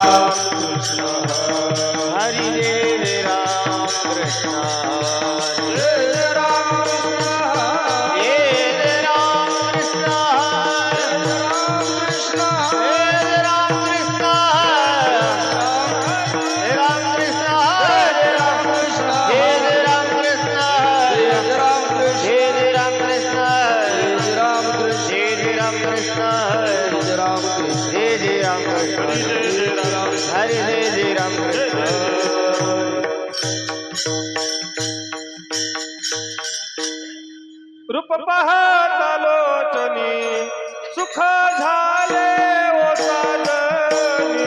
कृष्ण हरी जय राम कृष्ण जय राम कृष्ण जय राम कृष्ण जय राम कृष्ण जय राम कृष्ण जय राम कृष्ण जय राम कृष्ण जय राम कृष्ण जय राम कृष्ण जय राम कृष्ण जय राम कृष्ण जय राम कृष्ण जय राम कृष्ण हरी जय राम कृष्ण रूप पाहता लोचनी सुख झाले ओ साजनी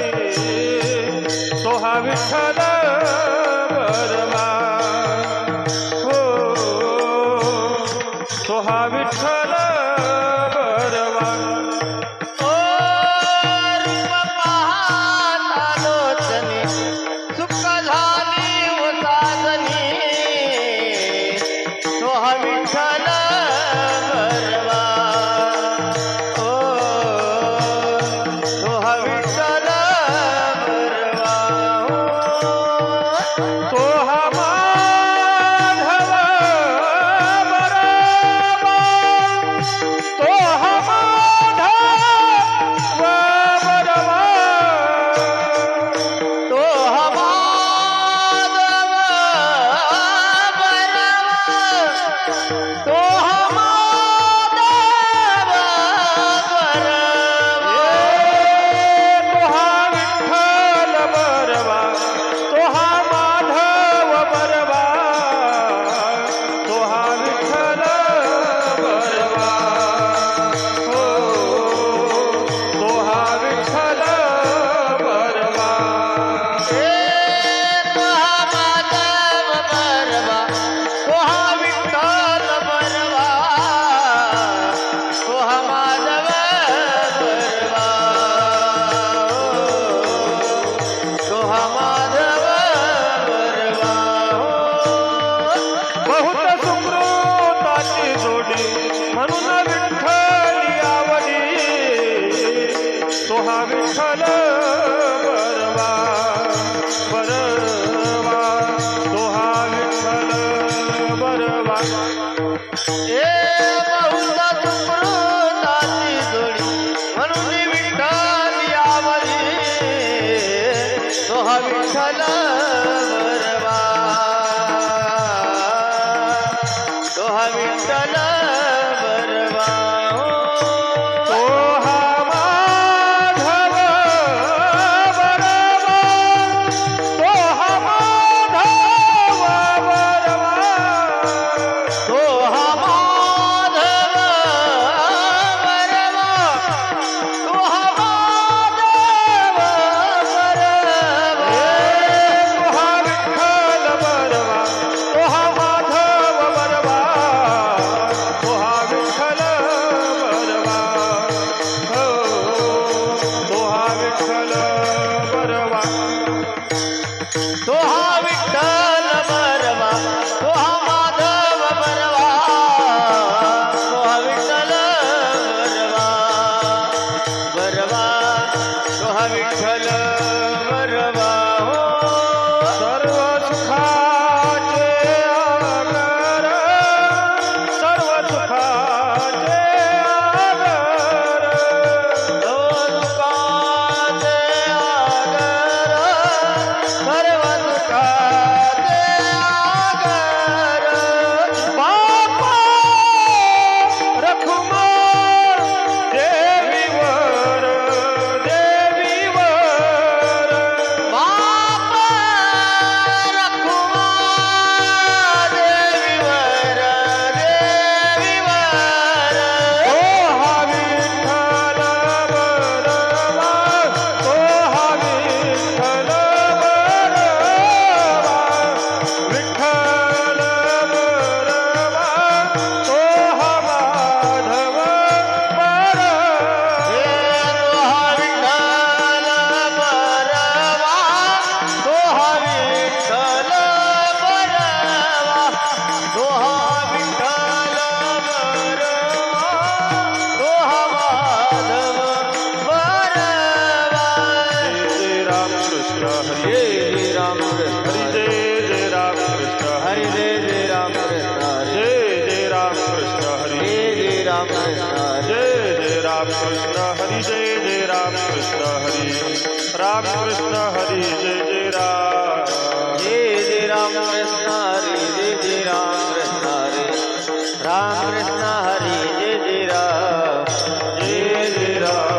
तो हा विठ्ठल बरमा हो तो हा विठ्ठल बरमा ओ रूप पाहता लोचनी सुख झाली ओ साजनी तो हा विठ्ठल बरवा ओ तो हा विठ्ठल बरवा तो हा माधव बरमा तो हा माधव बरमा तो हा माधव बरवा तो हा माधव बरवा तो हा विठ्ठल बरवा तो हा माधव बरवा तो हा विठ्ठल बरवा हो तो हा विठ्ठल बरवा ए तो हा माधव बरवा तो हा विठ्ठल बरवा तो हा माधव बरवा तो हा माधव बरवा बहुत सुकृताची जोडी म्हणून विठ्ठली आवडी तो हा विठ्ठल बरवा बरवा तो हा विठ्ठल बरवा ए बहुता सुकृताची जोडी म्हणून विठ्ठल यावरी तो हा विठ्ठल बरवा तो हा विठ्ठल बरवा तो हा माधव बरवा तो हा माधव बरवा तो हा माधव बरवा तो हा माधव बरवा तो हा विठ्ठल बरवा तो हा माधव बरवा कृष्ण हरी जय राम कृष्ण हरी जय राम कृष्ण हरि हरी जय राम कृष्ण हरि जय राम कृष्ण हरी जय राम कृष्ण हरि जय राम कृष्ण हरी जय राम कृष्ण हरी राम कृष्ण हरी जय राम जय राम कृष्ण हरि जय राम कृष्ण हरि राम कृष्ण हरि जय राम जय राम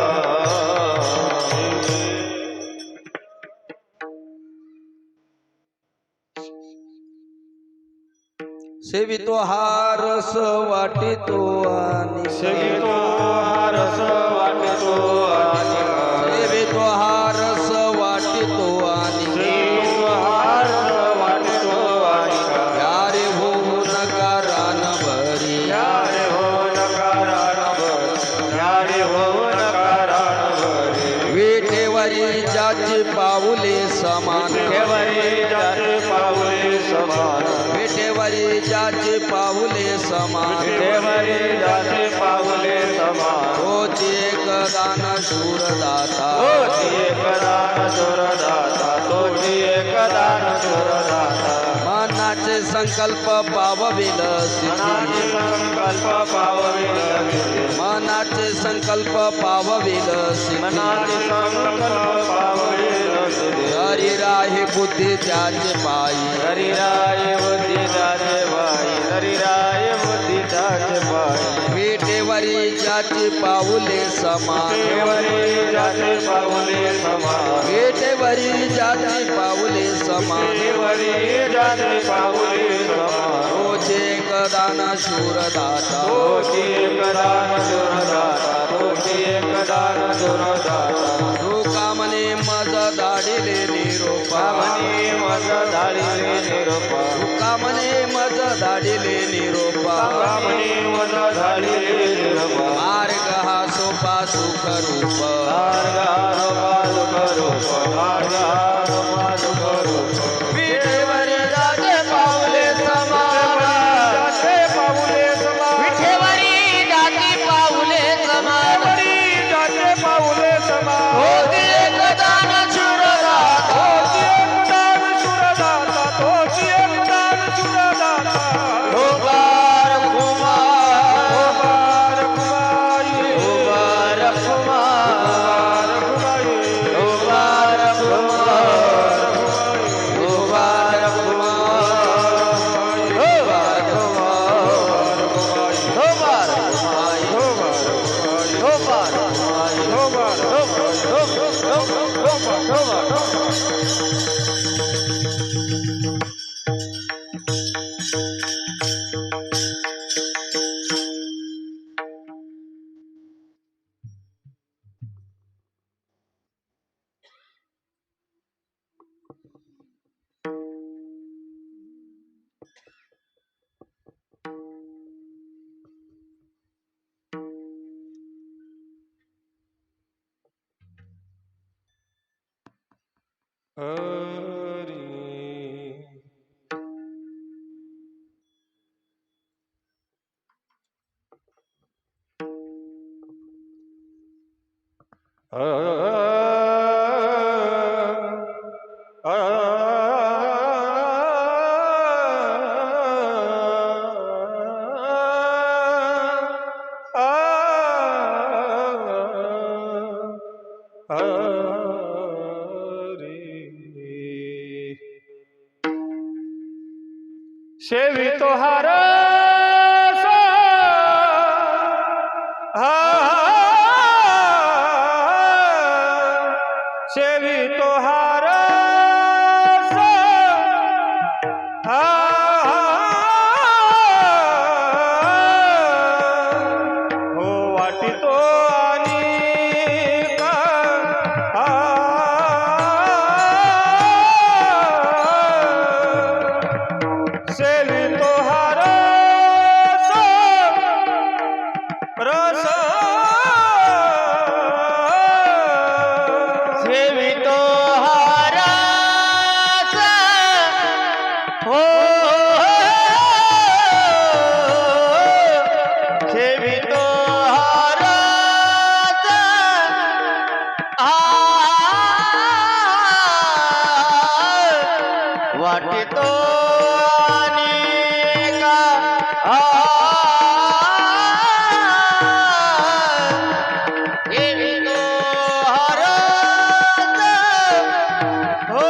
सेवितो हारस वाटितो आणि सेवितो हा रस वाटतो आणि सेवितो हारस वाटितो आणि सेवितो हा रस वाटतो आणि यारे होऊ नका रान भरी यारे हो नकारान भरी यारे हो नकारान भरी विठेवरी ज्याची पाऊले समान केवरी जाते पाऊले समान विठेवरी ज्याची पाऊले समान केवरी जाते पाऊले समान तोची एक दान शूरदाता तोची एकदान सुरदाता तोची एकदान सुरदाता मनाचे संकल्प पावविल मनाचे संकल्प पावविल मनाचे संकल्प पावविल मनाचे संकल्प पावविल हरी राही बुद्धी त्याचे पायी हरि राय बुद्धि दाते भाई हरि राय बुद्धि दाते भाई विठेवरी ज्याची पाऊले समान केवरी जाते पाऊले समान विठेवरी ज्याची पाऊले समान केवरी जाते पाऊले समान रोजे दान शूरदाता तोची एकदान सुरदाता तोची एकदान सुरदाता लोकामने मज दाडिले निरोपा कामनी मज धाडिले निरोपा लोकामने मज दाडिले निरोपा कामनी मज झालेले निरपा मार्ग हा सोपा सुख रूप मार्गारो पादुक मार्गारो पादुक विठेवरी जाते पावले समान जाते पाऊले समान विठेवरी जाती पावले समान केवरी जाते पाऊले समान होती एकदान शूरदाता तोची एकदान सुरदाता तोची एकदान सुरदाता ओंकार कुमार ओंकार कुमारी ओंकार कुमार ओंकार कुमारी ओंकार कुमार ओंकार कुमार ओंकार कुमार ओंकार सेवितो हार सेवितो हार हो वाटितो आणि सेवितो हार रस सेवितो हार वाटितो अनेका येतो हरत हो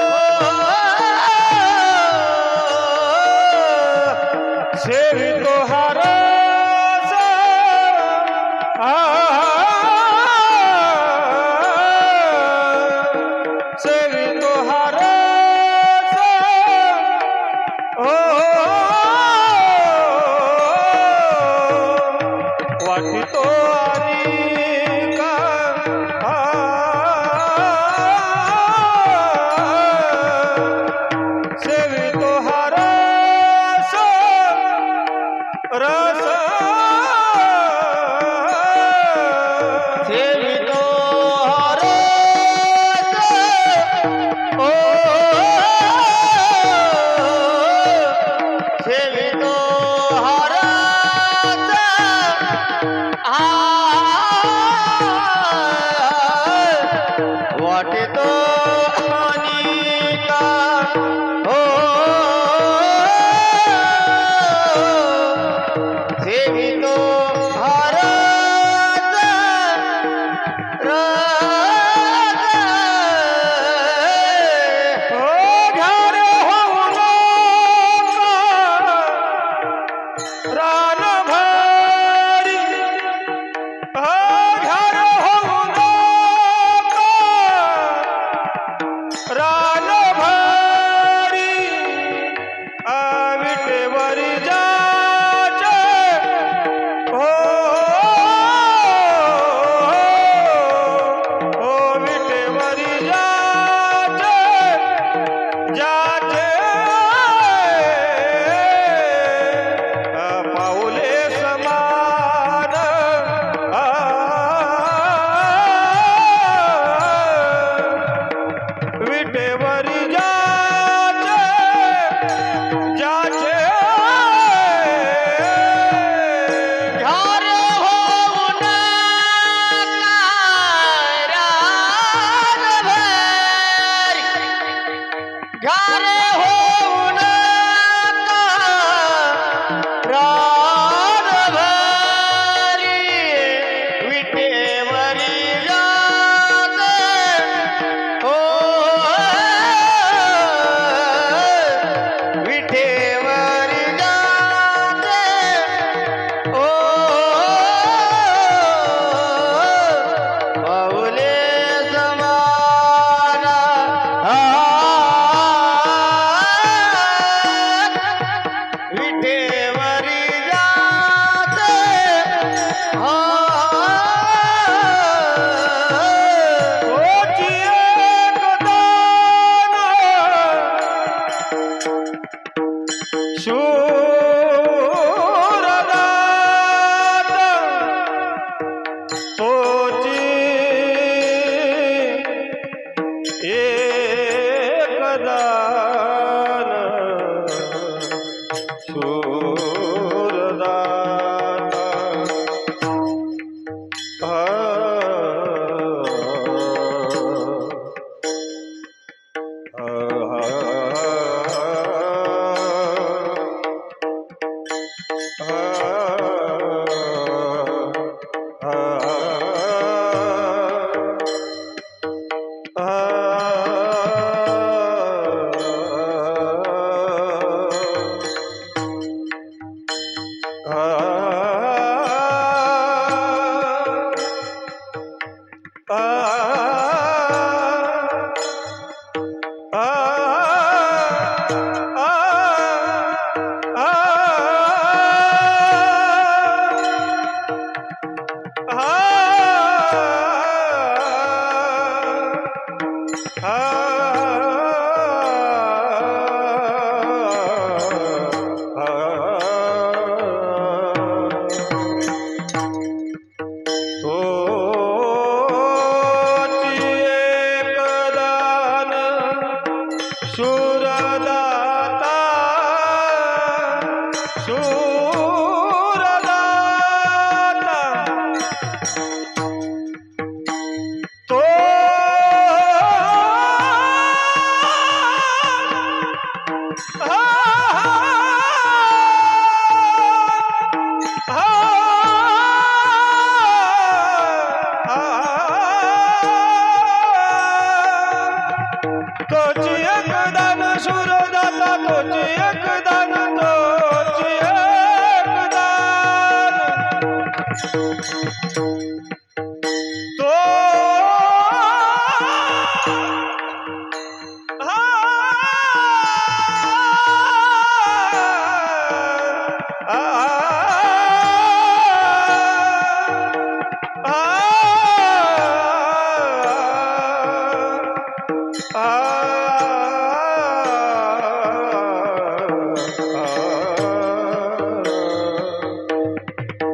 सेवितो हारस सेवितो हारस वाटितो अनेका सेवितो हारस रस सेवितो हरत ओ सेवितो हरत वाटितो अनेका हो सेवितो हरत रत ओ घर होऊन रान भरी घर होऊन रान भरी विटेवरी जाचे हो विटेवरी जाचे जाचे पाऊले समान विटेवरी जाचे जाचे घर होऊन रान भरी घर होऊन रान भरी विटेवरी जाते हो विटेवरी जाते ओ पाऊले समान विटेवरी जाते ओची एक दान शूरदात तोची एक दान शूरदात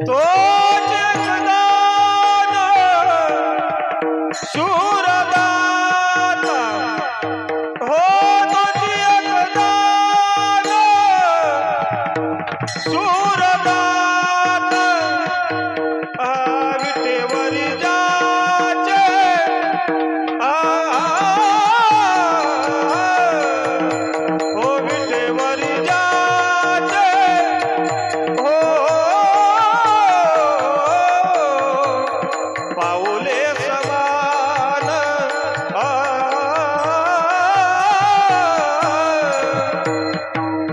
तो जगदान शूरदाता हो तो जगदान शूरदाता विटेवरी जाचे हो विटेवरी जाचे हो पाऊले समान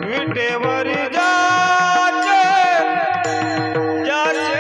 विटेवरी जाचे जाचे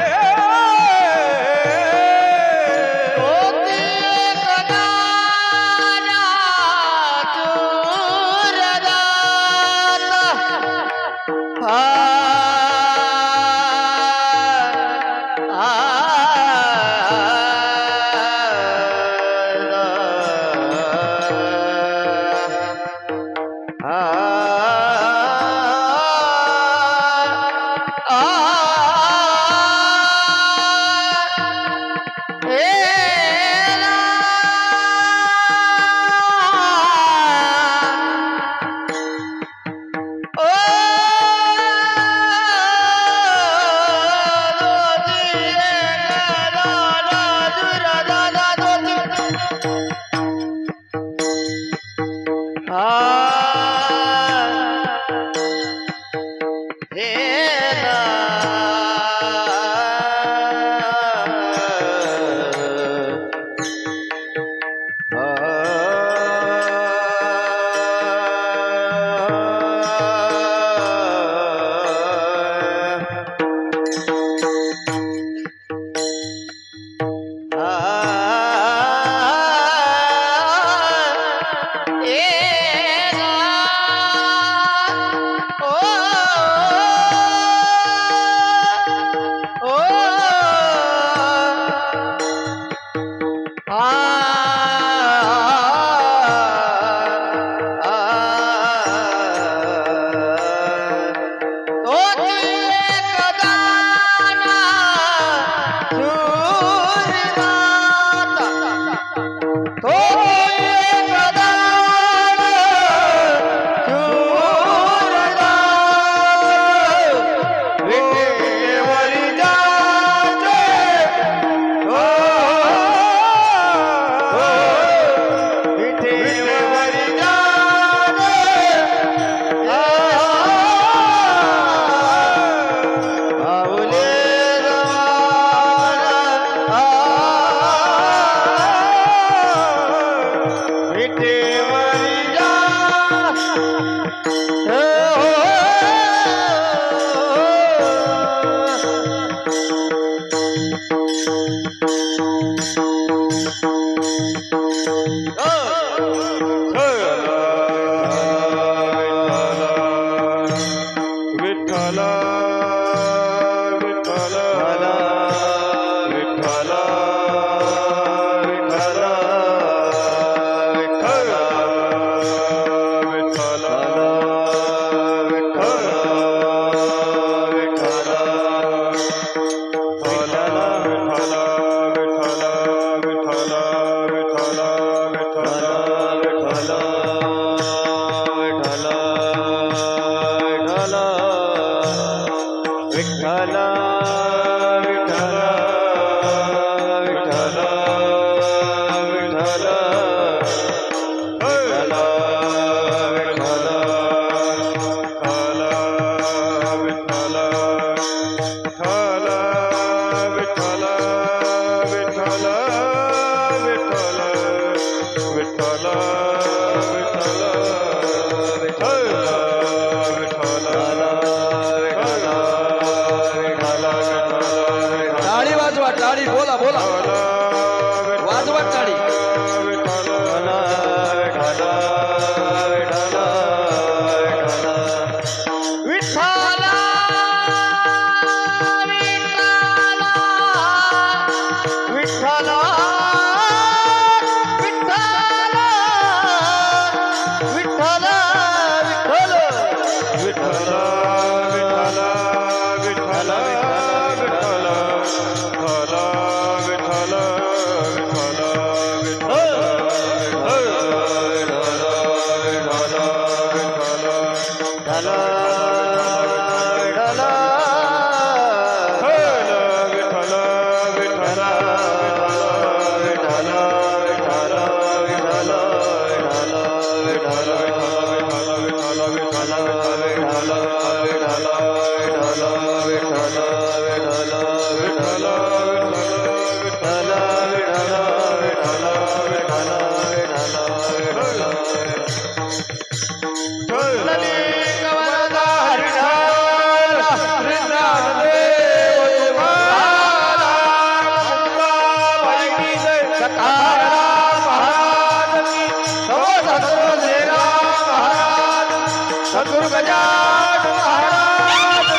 सद्गुरु गजानन महाराज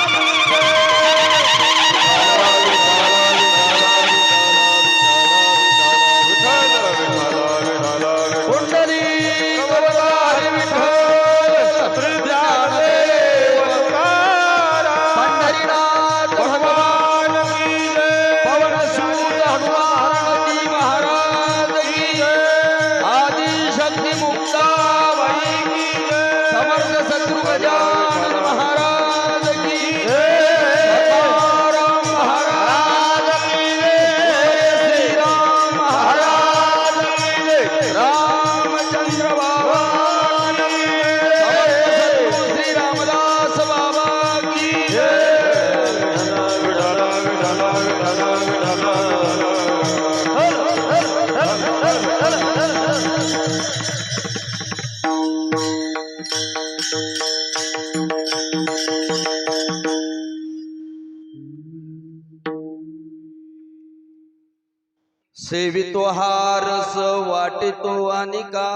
सेवितो हारस वाटितो अनिका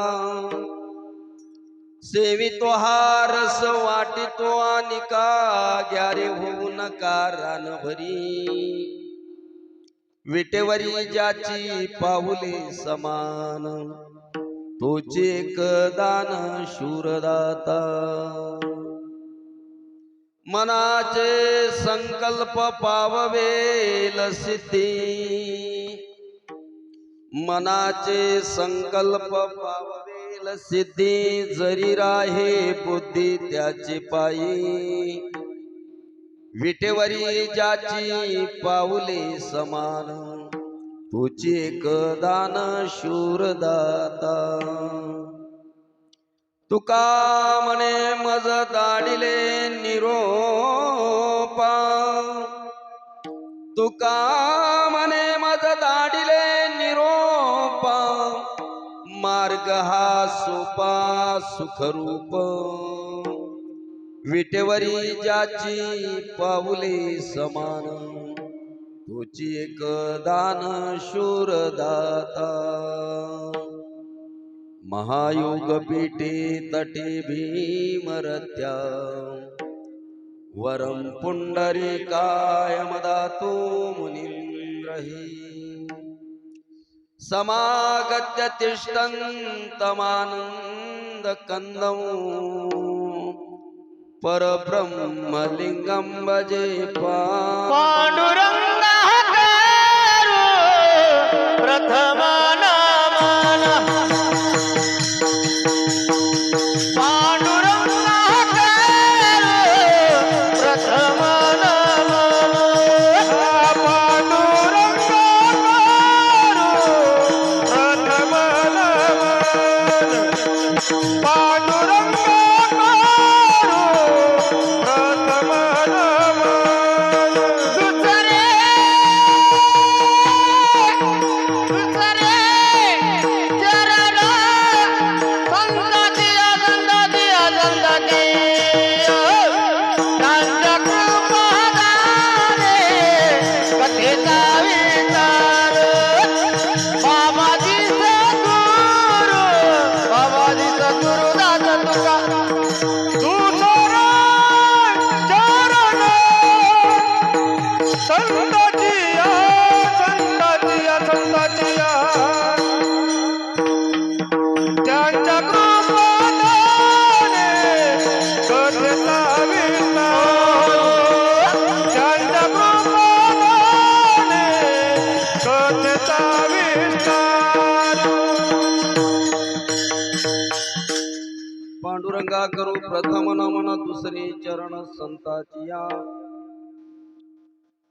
सेवितो हारस वाटितो अनिका ग्यारे होऊ नका रानभरी विटेवरी ज्याची पाऊले समान तोचे एक दान शूरदाता मनाचे संकल्प पाववेल सिद्धी मनाचे संकल्प पाववेल सिद्धी जरी राहे बुद्धी त्याची पायी विटेवरी ज्याची पाऊले समान तुझी एक दान शूरदाता तुका म्हणे मज दाडिले निरोपा तुका म्हणे मज दाडिले निरोपा मार्ग हा सोपा सुखरूप विटेवरी ज्याची पाऊले समान तुझी एक दान शूरदाता महायोग पीठे तटे भीमरत्या वरम पुंडरीकाय मदातु मुनीन्द्रहि समागत्य तिष्ठन्तमानन्द कंदं परब्रह्मलिंगं भजे पांडुरंग प्रथम नामाना पांडुरंग प्रथम नामाना पांडुरंग प्रथम पांडुरंग प्रथम पांडुरंगा करू प्रथम नमन दुसरे चरण संताचिया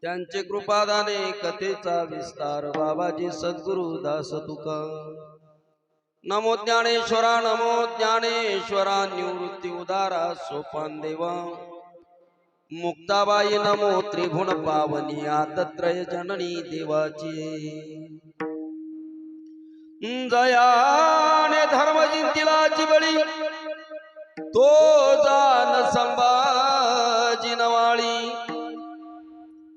त्यांचे कृपादाने कथेचा विस्तार बाबाजी सद्गुरु दास तुका नमो ज्ञानेश्वरा नमो ज्ञानेश्वरा निवृत्ती उदारा सोपान देवा मुक्ताबाई नमो त्रिभुवन पावनी आदत्रय जननी देवाची जयाने धर्म जिंतीला बळी तो जान संभाजी नवाळी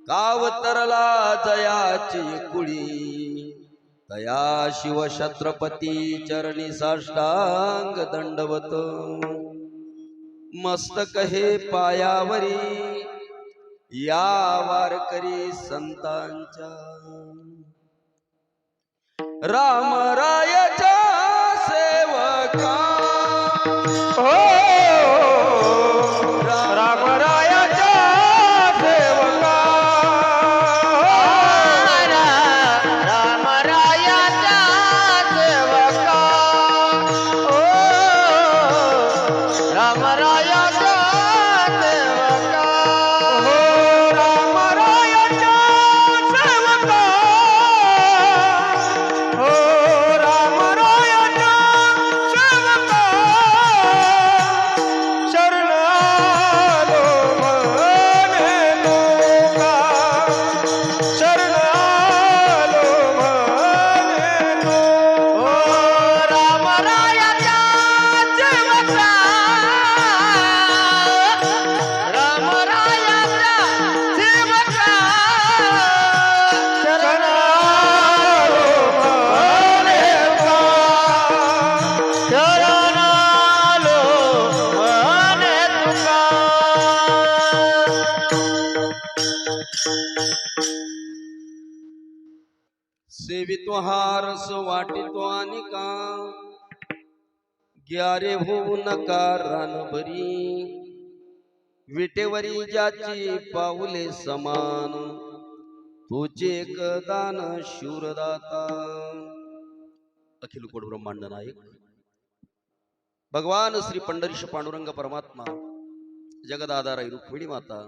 कावतरला जयाची कुळी तया शिव छत्रपती चरणी साष्टांग दंडवत मस्तक हे पायावरी या वारकरी संतांच्या राम रायाच्या सेवका रामरायाच्या सेवका रामरायाचा सेवका रामरायाचा सेवका रामरायाच्या सेवका हो रामरायाच्या सेवका शरण आलो म्हणे तुका शरण आलो म्हणे तुका रामरायाचा सेवका रामरायाचा सेवका शरण आलो म्हणे तुका शरण आलो म्हणे तुका सेवितो हारस वाटितो आणि का ग्यारे होऊ नका रानभरी विटेवरी ज्याची पाऊले समान तुझे एक दान शूरदाता अखिल कोड ब्रह्मांड नायक भगवान श्री पंढरीश पांडुरंग परमात्मा जगदाधाराई रुक्मिणी माता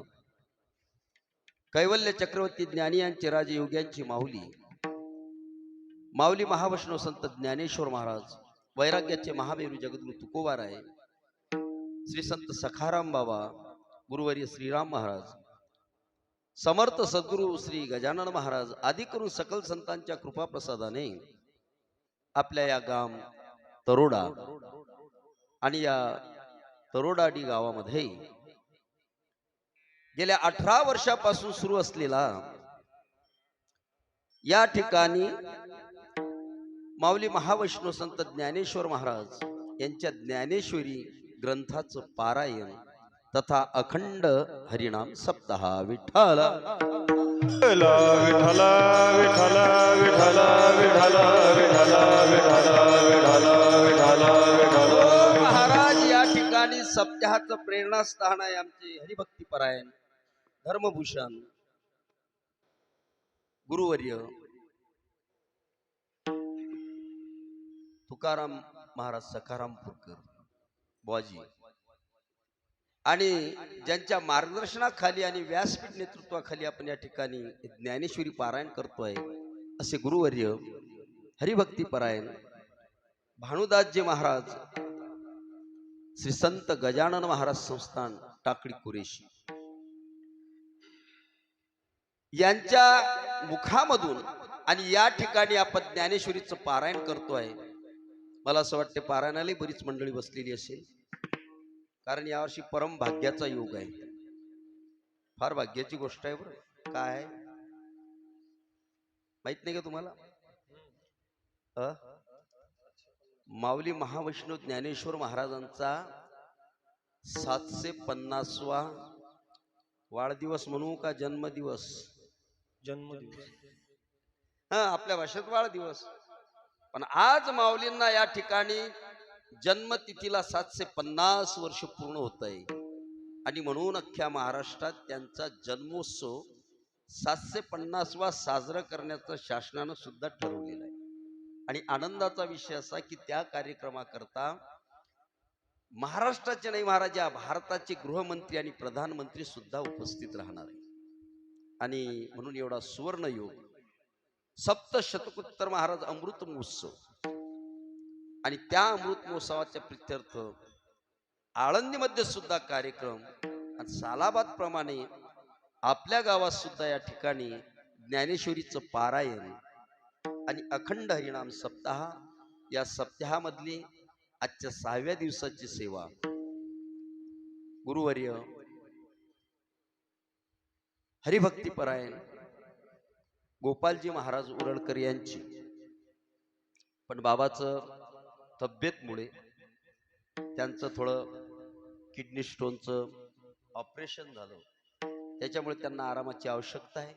कैवल्य चक्रवर्ती ज्ञानी यांचे राजे योग्यांची माऊली माऊली महावैष्णव संत ज्ञानेश्वर महाराज वैराग्याचे महामेरू जगद्गुरु तुकोबाराय श्री संत सखाराम बाबा गुरुवर्य श्रीराम महाराज समर्थ सद्गुरु श्री गजानन महाराज आदी करून सकल संतांच्या कृपा प्रसादाने आपल्या या गाव तरोडा आणि या तरोडाडी गावामध्ये गेल्या 18 वर्षापासून सुरू असलेला या ठिकाणी माऊली महावैष्णव संत ज्ञानेश्वर महाराज यांच्या ज्ञानेश्वरी ग्रंथाचं पारायण तथा अखंड हरिनाम सप्ताह विठ्ठल विठ्ठल विठ्ठल विठ्ठल विठ्ठल विठ्ठल विठ्ठल विठ्ठल विठ्ठल विठ्ठल महाराज या ठिकाणी सप्ताहाचं प्रेरणास्थान आहे आमचे हरिभक्तीपरायण धर्मभूषण गुरुवर्य तुकाराम महाराज सखाराम पुरकर बुवाजी आणि ज्यांच्या मार्गदर्शनाखाली आणि व्यासपीठ नेतृत्वाखाली आपण या ठिकाणी ज्ञानेश्वरी पारायण करतोय असे गुरुवर्य हरिभक्तीपरायण भानुदासजी महाराज श्री संत गजानन महाराज संस्थान टाकळी कुरेशी यांच्या मुखामधून आणि या ठिकाणी आपण ज्ञानेश्वरीचं पारायण करतोय. मला असं वाटतं पारायणाला बरीच मंडळी बसलेली असेल, कारण यावर्षी परम भाग्याचा योग आहे. फार भाग्याची गोष्ट आहे बरं. काय माहित नाही का तुम्हाला? माऊली महावैष्णव ज्ञानेश्वर महाराजांचा 750वा वाढदिवस म्हणू का जन्मदिवस? जन्मदिवस. आपल्या भाषेत वाढदिवस. पण आज माऊलींना या ठिकाणी जन्मतिथीला 750 वर्ष पूर्ण होत आहे आणि म्हणून अख्ख्या महाराष्ट्रात त्यांचा जन्मोत्सव 750वा साजरा करण्याचं शासनानं सुद्धा ठरवलेलं आहे. आणि आनंदाचा विषय असा की त्या कार्यक्रमाकरता महाराष्ट्राचे नाही महाराज, भारताचे गृहमंत्री आणि प्रधानमंत्री सुद्धा उपस्थित राहणार आहे. आणि म्हणून एवढा सुवर्ण योग सप्तशतकोत्तर महाराज अमृत महोत्सव आणि त्या अमृत महोत्सवाच्या प्रित्यर्थ आळंदीमध्ये सुद्धा कार्यक्रम आणि सालाबाद प्रमाणे आपल्या गावात सुद्धा या ठिकाणी ज्ञानेश्वरीचं पारायण आणि अखंड हरिनाम सप्ताह, या सप्ताहामधली आजच्या 6व्या दिवसाची सेवा गुरुवर्य हरिभक्तीपरायण गोपालजी महाराज उरळकर यांची, पण बाबाचं तब्येतमुळे त्यांचं थोडं किडनी स्टोनचं ऑपरेशन झालं, त्याच्यामुळे त्यांना आरामाची आवश्यकता आहे.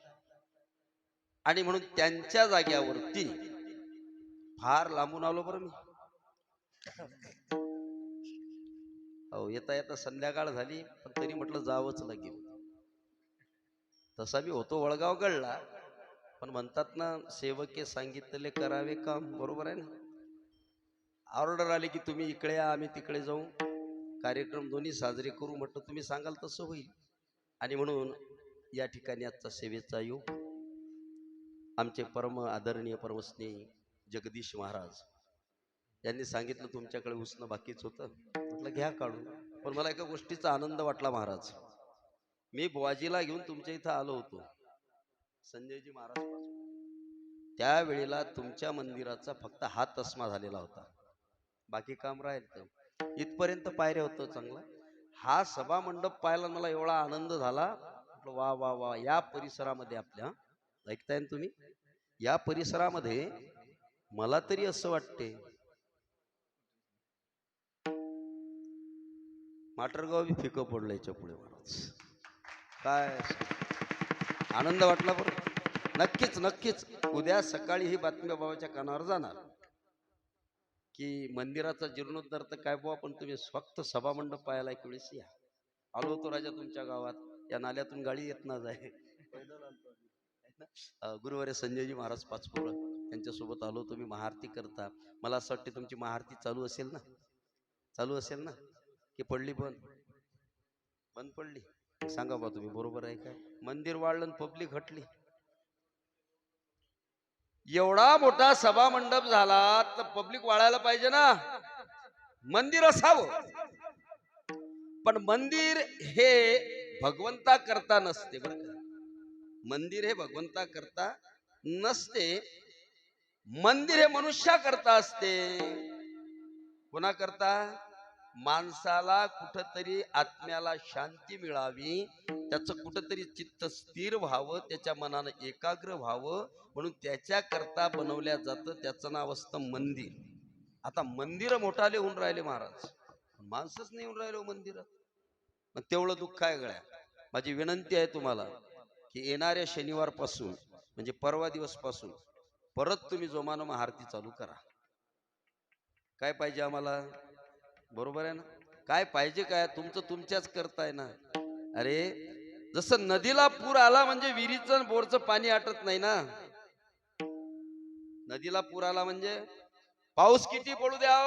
आणि म्हणून त्यांच्या जाग्यावरती फार लांबून आलो बरं मी. हो, येता येता संध्याकाळ झाली, पण तरी म्हटलं जावंच लागेल. तसा मी होतो वळगाव गडला, पण म्हणतात ना सेवके सांगितले करावे काम, बरोबर आहे ना. ऑर्डर आली की तुम्ही इकडे या, आम्ही तिकडे जाऊ, कार्यक्रम दोन्ही साजरे करू. म्हटलं तुम्ही सांगाल तसं होईल. आणि म्हणून या ठिकाणी आजचा सेवेचा योग आमचे परम आदरणीय परमस्नेही जगदीश महाराज यांनी सांगितलं तुमच्याकडे उसणं बाकीच होतं. म्हटलं घ्या काढून. पण मला एका गोष्टीचा आनंद वाटला महाराज, मी बुवाजीला घेऊन तुमच्या इथं आलो होतो, संजयजी महाराज पासून. त्यावेळेला तुमच्या मंदिराचा फक्त हा तस्मा झालेला होता, बाकी काम राहिलं. इथपर्यंत पायऱ्या होतं चांगला. हा सभा मंडप पाहायला मला एवढा आनंद झाला. वा वा वा, या परिसरामध्ये आपल्या, ऐकताय ना तुम्ही, या परिसरामध्ये मला तरी असं वाटते माटरगाव बी फिकं पडलं याच्या पुढे. महाराज काय आनंद वाटला बरं. नक्कीच नक्कीच उद्या सकाळी ही बातमी बाबाच्या कानावर जाणार की मंदिराचा जीर्णोद्धार तर काय बुवा, पण तुम्ही फक्त सभा मंडप पाहायला एक वेळेस या. आलो होतो राजा तुमच्या गावात, या नाल्यातून गाडी येत ना जाय. गुरुवारी संजयजी महाराज पाचपूर त्यांच्यासोबत आलो. तुम्ही महाआरती करता, मला असं वाटते तुमची महाआरती चालू असेल ना, चालू असेल ना, की पडली बंद पडली? सांगा बा तुम्ही, बरोबर आहे काय? मंदिर वाढलं, पब्लिक हटली. एवढा मोठा सभा मंडप झाला तर पब्लिक वाढायला पाहिजे ना, मंदिर असावं. पण मंदिर हे भगवंता करता नसते बरं का. मंदिर हे भगवंता करता नसते, मंदिर हे मनुष्या करता असते. कोणा करता? माणसाला कुठंतरी आत्म्याला शांती मिळावी, त्याचं कुठंतरी चित्त स्थिर व्हावं, त्याच्या मनानं एकाग्र व्हावं, म्हणून त्याच्या करता बनवल्या जातं. त्याचं नाव असतं मंदिर. आता मंदिर मोठाले होऊन राहिले महाराज, माणसंच नाही येऊन राहिले मंदिरात. मग तेवढं दुःख आहे गळ्या. माझी विनंती आहे तुम्हाला की येणाऱ्या शनिवार पासून, म्हणजे परवा दिवस पासून परत तुम्ही जोमानं महाआरती चालू करा. काय पाहिजे आम्हाला, बरोबर आहे ना? काय पाहिजे काय, तुमचं तुमच्याच करताय ना. अरे जसं नदीला पूर आला म्हणजे विहिरीचं बोरचं पाणी आटत नाही ना. नदीला पूर आला म्हणजे पाऊस किती पडू द्या,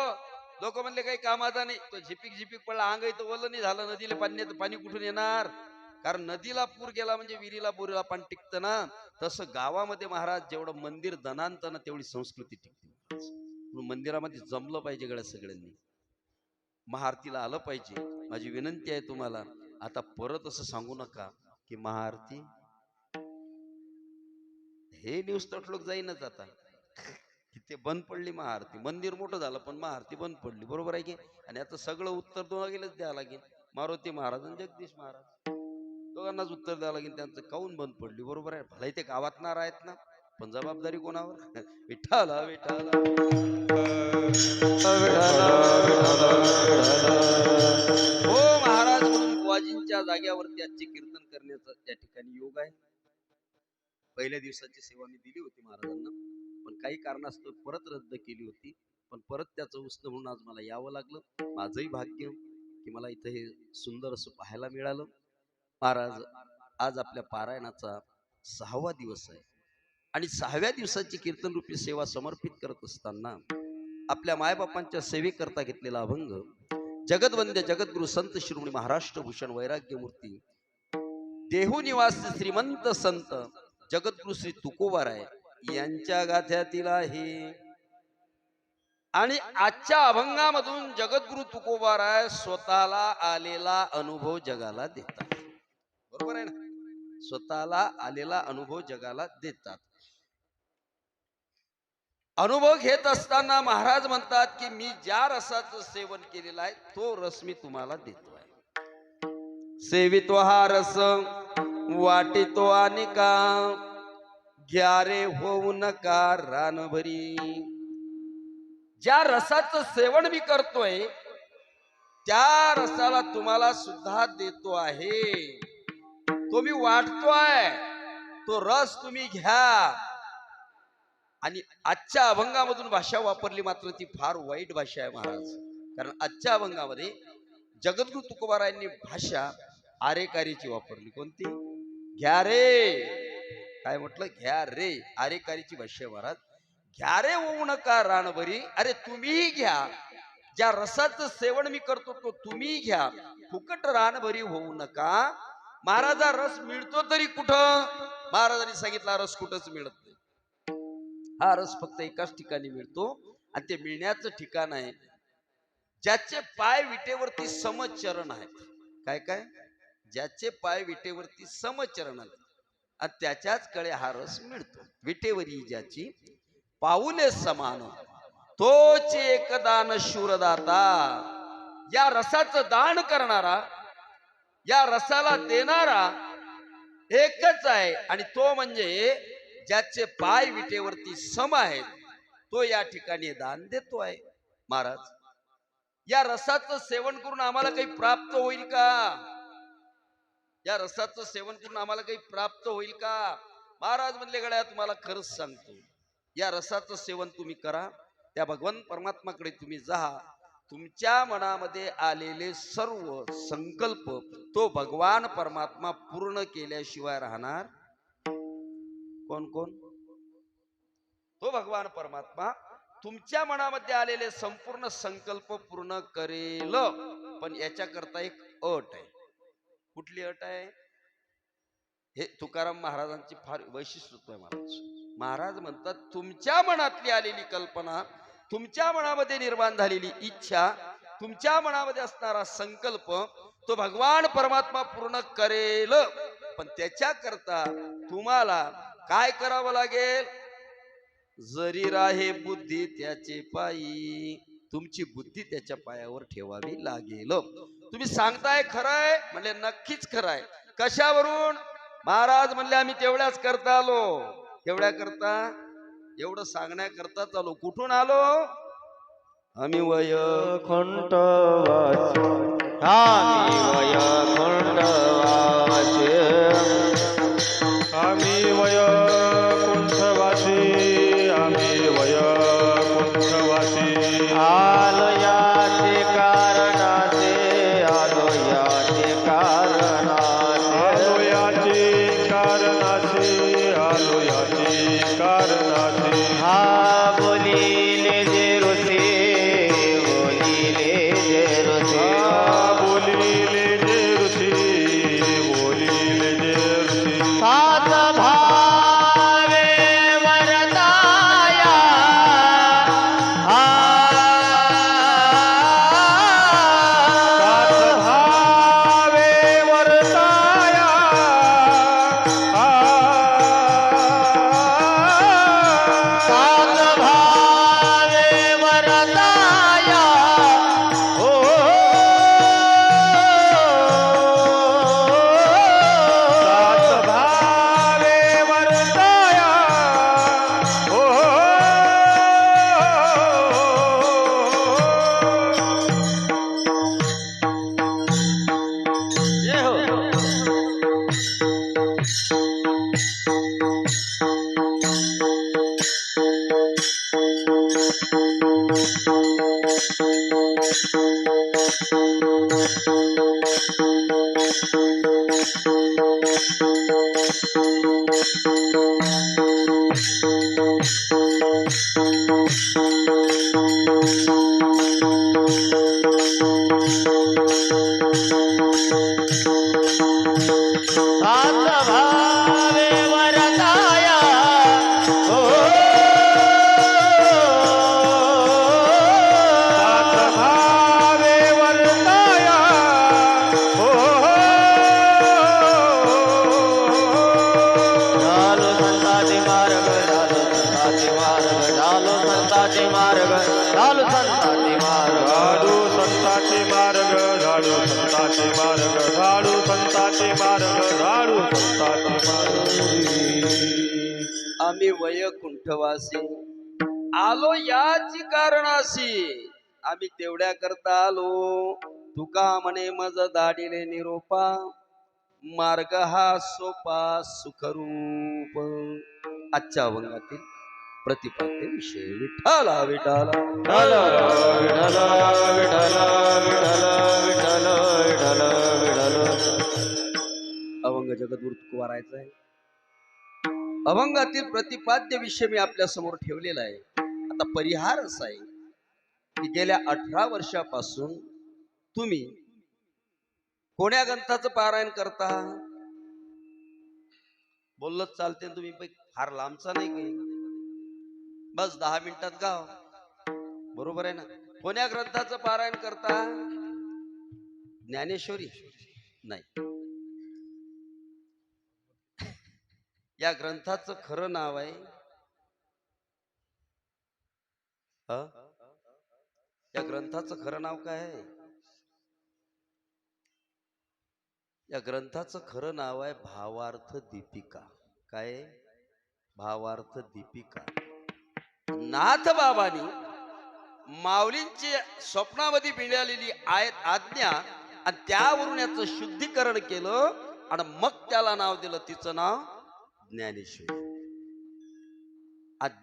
लोक म्हणले काही कामाचा नाही, तो झिपिक झिपिक पडला, अंग इथं ओलं नाही झालं, नदीला पाणी कुठून येणार? कारण नदीला पूर गेला म्हणजे विहिरीला बोरीला पाणी टिकतं ना. तसं गावामध्ये महाराज जेवढं मंदिर दनांतं तेवढी संस्कृती टिकते. म्हणून मंदिरामध्ये जमलं पाहिजे गड्या सगळ्यांनी, महाआरतीला आलं पाहिजे. माझी विनंती आहे तुम्हाला, आता परत असं सांगू नका की महाआरती हे न्यूज तटलोक जाईनच आता की ते बंद पडली महाआरती. मंदिर मोठं झालं पण महाआरती बंद पडली, बरोबर आहे की? आणि आता सगळं उत्तर दोघांनाच द्यावं लागेल. मारुती महाराज आणि जगदीश महाराज दोघांनाच उत्तर द्यावं लागेल त्यांचं काऊन बंद पडली, बरोबर आहे? भला इथे गावात नार आहेत ना, पण जबाबदारी कोणावर? विठ्ठला विठ्ठला हो महाराज. म्हणून बुवाजींच्या जाग्यावरती आजचे कीर्तन करण्याचा त्या ठिकाणी योग आहे. पहिल्या दिवसाची सेवा मी दिली होती महाराजांना, पण काही कारणास्तव परत रद्द केली होती. पण परत त्याचं उसणं म्हणून आज मला यावं लागलं. माझंही भाग्य की मला इथं हे सुंदर असं पाहायला मिळालं. महाराज आज आपल्या पारायणाचा 6वा दिवस आहे आणि 6व्या दिवसाची कीर्तन रूपी सेवा समर्पित करत असताना आपल्या मायबापांच्या सेवेकरता घेतलेला अभंग जगदवंद्य जगद्गुरु संत शिरोमणी महाराष्ट्र भूषण वैराग्यमूर्ती देहू निवासी श्रीमंत संत जगद्गुरु श्री तुकोबाराय यांच्या गाथ्यातील आहे. आणि आजच्या अभंगामधून जगद्गुरु तुकोबाराय स्वतःला आलेला अनुभव जगाला देतात. बरोबर आहे ना? स्वतःला आलेला अनुभव जगाला देतात. अनुभव घेत असताना महाराज म्हणतात की मी ज्या रसाचं सेवन केलेलं आहे तो रस मी तुम्हाला देतोय. सेवितो हा रस वाटितो अनेका, घ्या रे होऊ नका रानभरी. ज्या रसाचं सेवन मी करतोय त्या रसाला तुम्हाला सुद्धा देतो आहे, तो मी वाटतोय, तो रस तुम्ही घ्या. आणि आजच्या अभंगामधून भाषा वापरली मात्र ती फार वाईट भाषा आहे महाराज. कारण आजच्या अभंगामध्ये जगद्गुरु तुकोबारायांनी भाषा आरेकारीची वापरली. कोणती? घ्या रे. काय म्हटलं? घ्या रे. आरेकारीची भाषा आहे महाराज. घ्या रे होऊ नका रानभरी. अरे तुम्हीही घ्या, ज्या रसाचं सेवन मी करतो तो तुम्ही घ्या, फुकट रानभरी होऊ नका. महाराजा रस मिळतो तरी कुठं? महाराजांनी सांगितला रस कुठंच मिळत नाही. हा रस फक्त एकाच ठिकाणी मिळतो आणि ते मिळण्याचं ठिकाण आहे ज्याचे पाय विटेवरती समचरण आहेत. काय काय? ज्याचे पाय विटेवरती समचरण आहेत आणि त्याच्याच कडे हा रस मिळतो. विटेवरी ज्याची पाऊले समान, तोच एकदान शूरदाता. या रसाचं दान करणारा, या रसाला देणारा एकच आहे आणि तो म्हणजे ज्याचे पाय विटेवरती सम आहेत, तो या ठिकाणी दान देतो आहे. महाराज, या रसाचं सेवन करून आम्हाला काही प्राप्त होईल का? या रसाचं सेवन करून आम्हाला काही प्राप्त होईल का? महाराज म्हणले गड्या तुम्हाला खरंच सांगतो, या रसाचं सेवन तुम्ही करा, त्या भगवान परमात्माकडे तुम्ही जा. तुमच्या मनामध्ये आलेले सर्व संकल्प तो भगवान परमात्मा पूर्ण केल्याशिवाय राहणार कोण कोण? तो भगवान परमात्मा तुमच्या मनामध्ये आलेले संपूर्ण संकल्प पूर्ण करेल. पण याच्याकरता एक अट आहे. कुठली अट आहे? हे तुकाराम महाराजांची फार वैशिष्ट्य आहे महाराज. महाराज म्हणतात तुमच्या मनातली आलेली कल्पना, तुमच्या मनामध्ये निर्माण झालेली इच्छा, तुमच्या मनामध्ये असणारा संकल्प तो भगवान परमात्मा पूर्ण करेल. पण त्याच्याकरता तुम्हाला काय करावं लागेल? जरी राहे बुद्धी त्याचे पायी. तुमची बुद्धी त्याच्या पायावर ठेवावी लागेल. तुम्ही सांगताय खरंय? म्हणले नक्कीच खरंय. कशावरून? महाराज म्हणले आम्ही तेवढ्याच करता आलो. तेवढ्या करता, एवढं सांगण्याकरताच आलो. कुठून आलो? आम्ही वैकुंठ वासी, आम्ही वैकुंठ वासी, आम्ही वैकुंठवासी, आम्ही वैकुंठवासी. आलो याचे कारणाचे, आलो याचे कारणाचे, आलो याचे कारणाचे, आलो याचे कारणाचे. हा बोलिले जे ऋषी, बोलिले जे ऋषी, हा बोलिले धाडू संताचे मार्ग धाडू संताचे मार्ग धाडू संताचे मार्ग आम्ही वैकुंठवासी आलो याची कारणाशी आम्ही तेवढ्या करता आलो तुका म्हणे मज दाडिले निरोपा मार्ग हा सोपा सुखरूप आजच्या अभंगातील प्रतिपाद्य विषय विठाला विठाला विठ्ठल विठ्ठल विठ्ठल विठ्ठल विठ्ठल विठ्ठल विठ्ठल. अभंग जगद्गुरु तुकोबारायचा आहे. अभंगातील प्रतिपाद्य विषय मी आपल्या समोर ठेवलेला आहे. आता परिहार असा आहे की गेल्या 18 वर्षापासून तुम्ही कोण्या ग्रंथाचं पारायण करता? बोललंच चालते तुम्ही फार लांबचा नाही काही, बस 10 मिनिटात गाव, बरोबर आहे ना? कोण्या ग्रंथाचं पारायण करता? ज्ञानेश्वरी नाही. या ग्रंथाचं खरं नाव आहे या ग्रंथाचं खरं नाव काय आहे? या ग्रंथाचं खरं नाव आहे भावार्थ दीपिका. काय? भावार्थ दीपिका. नाथ बाबांनी माऊलींची स्वप्नामध्ये मिळालेली आज्ञा आणि त्यावरून याचं शुद्धीकरण केलं आणि मग त्याला नाव दिलं. तिचं नाव ज्ञानेश्वरी.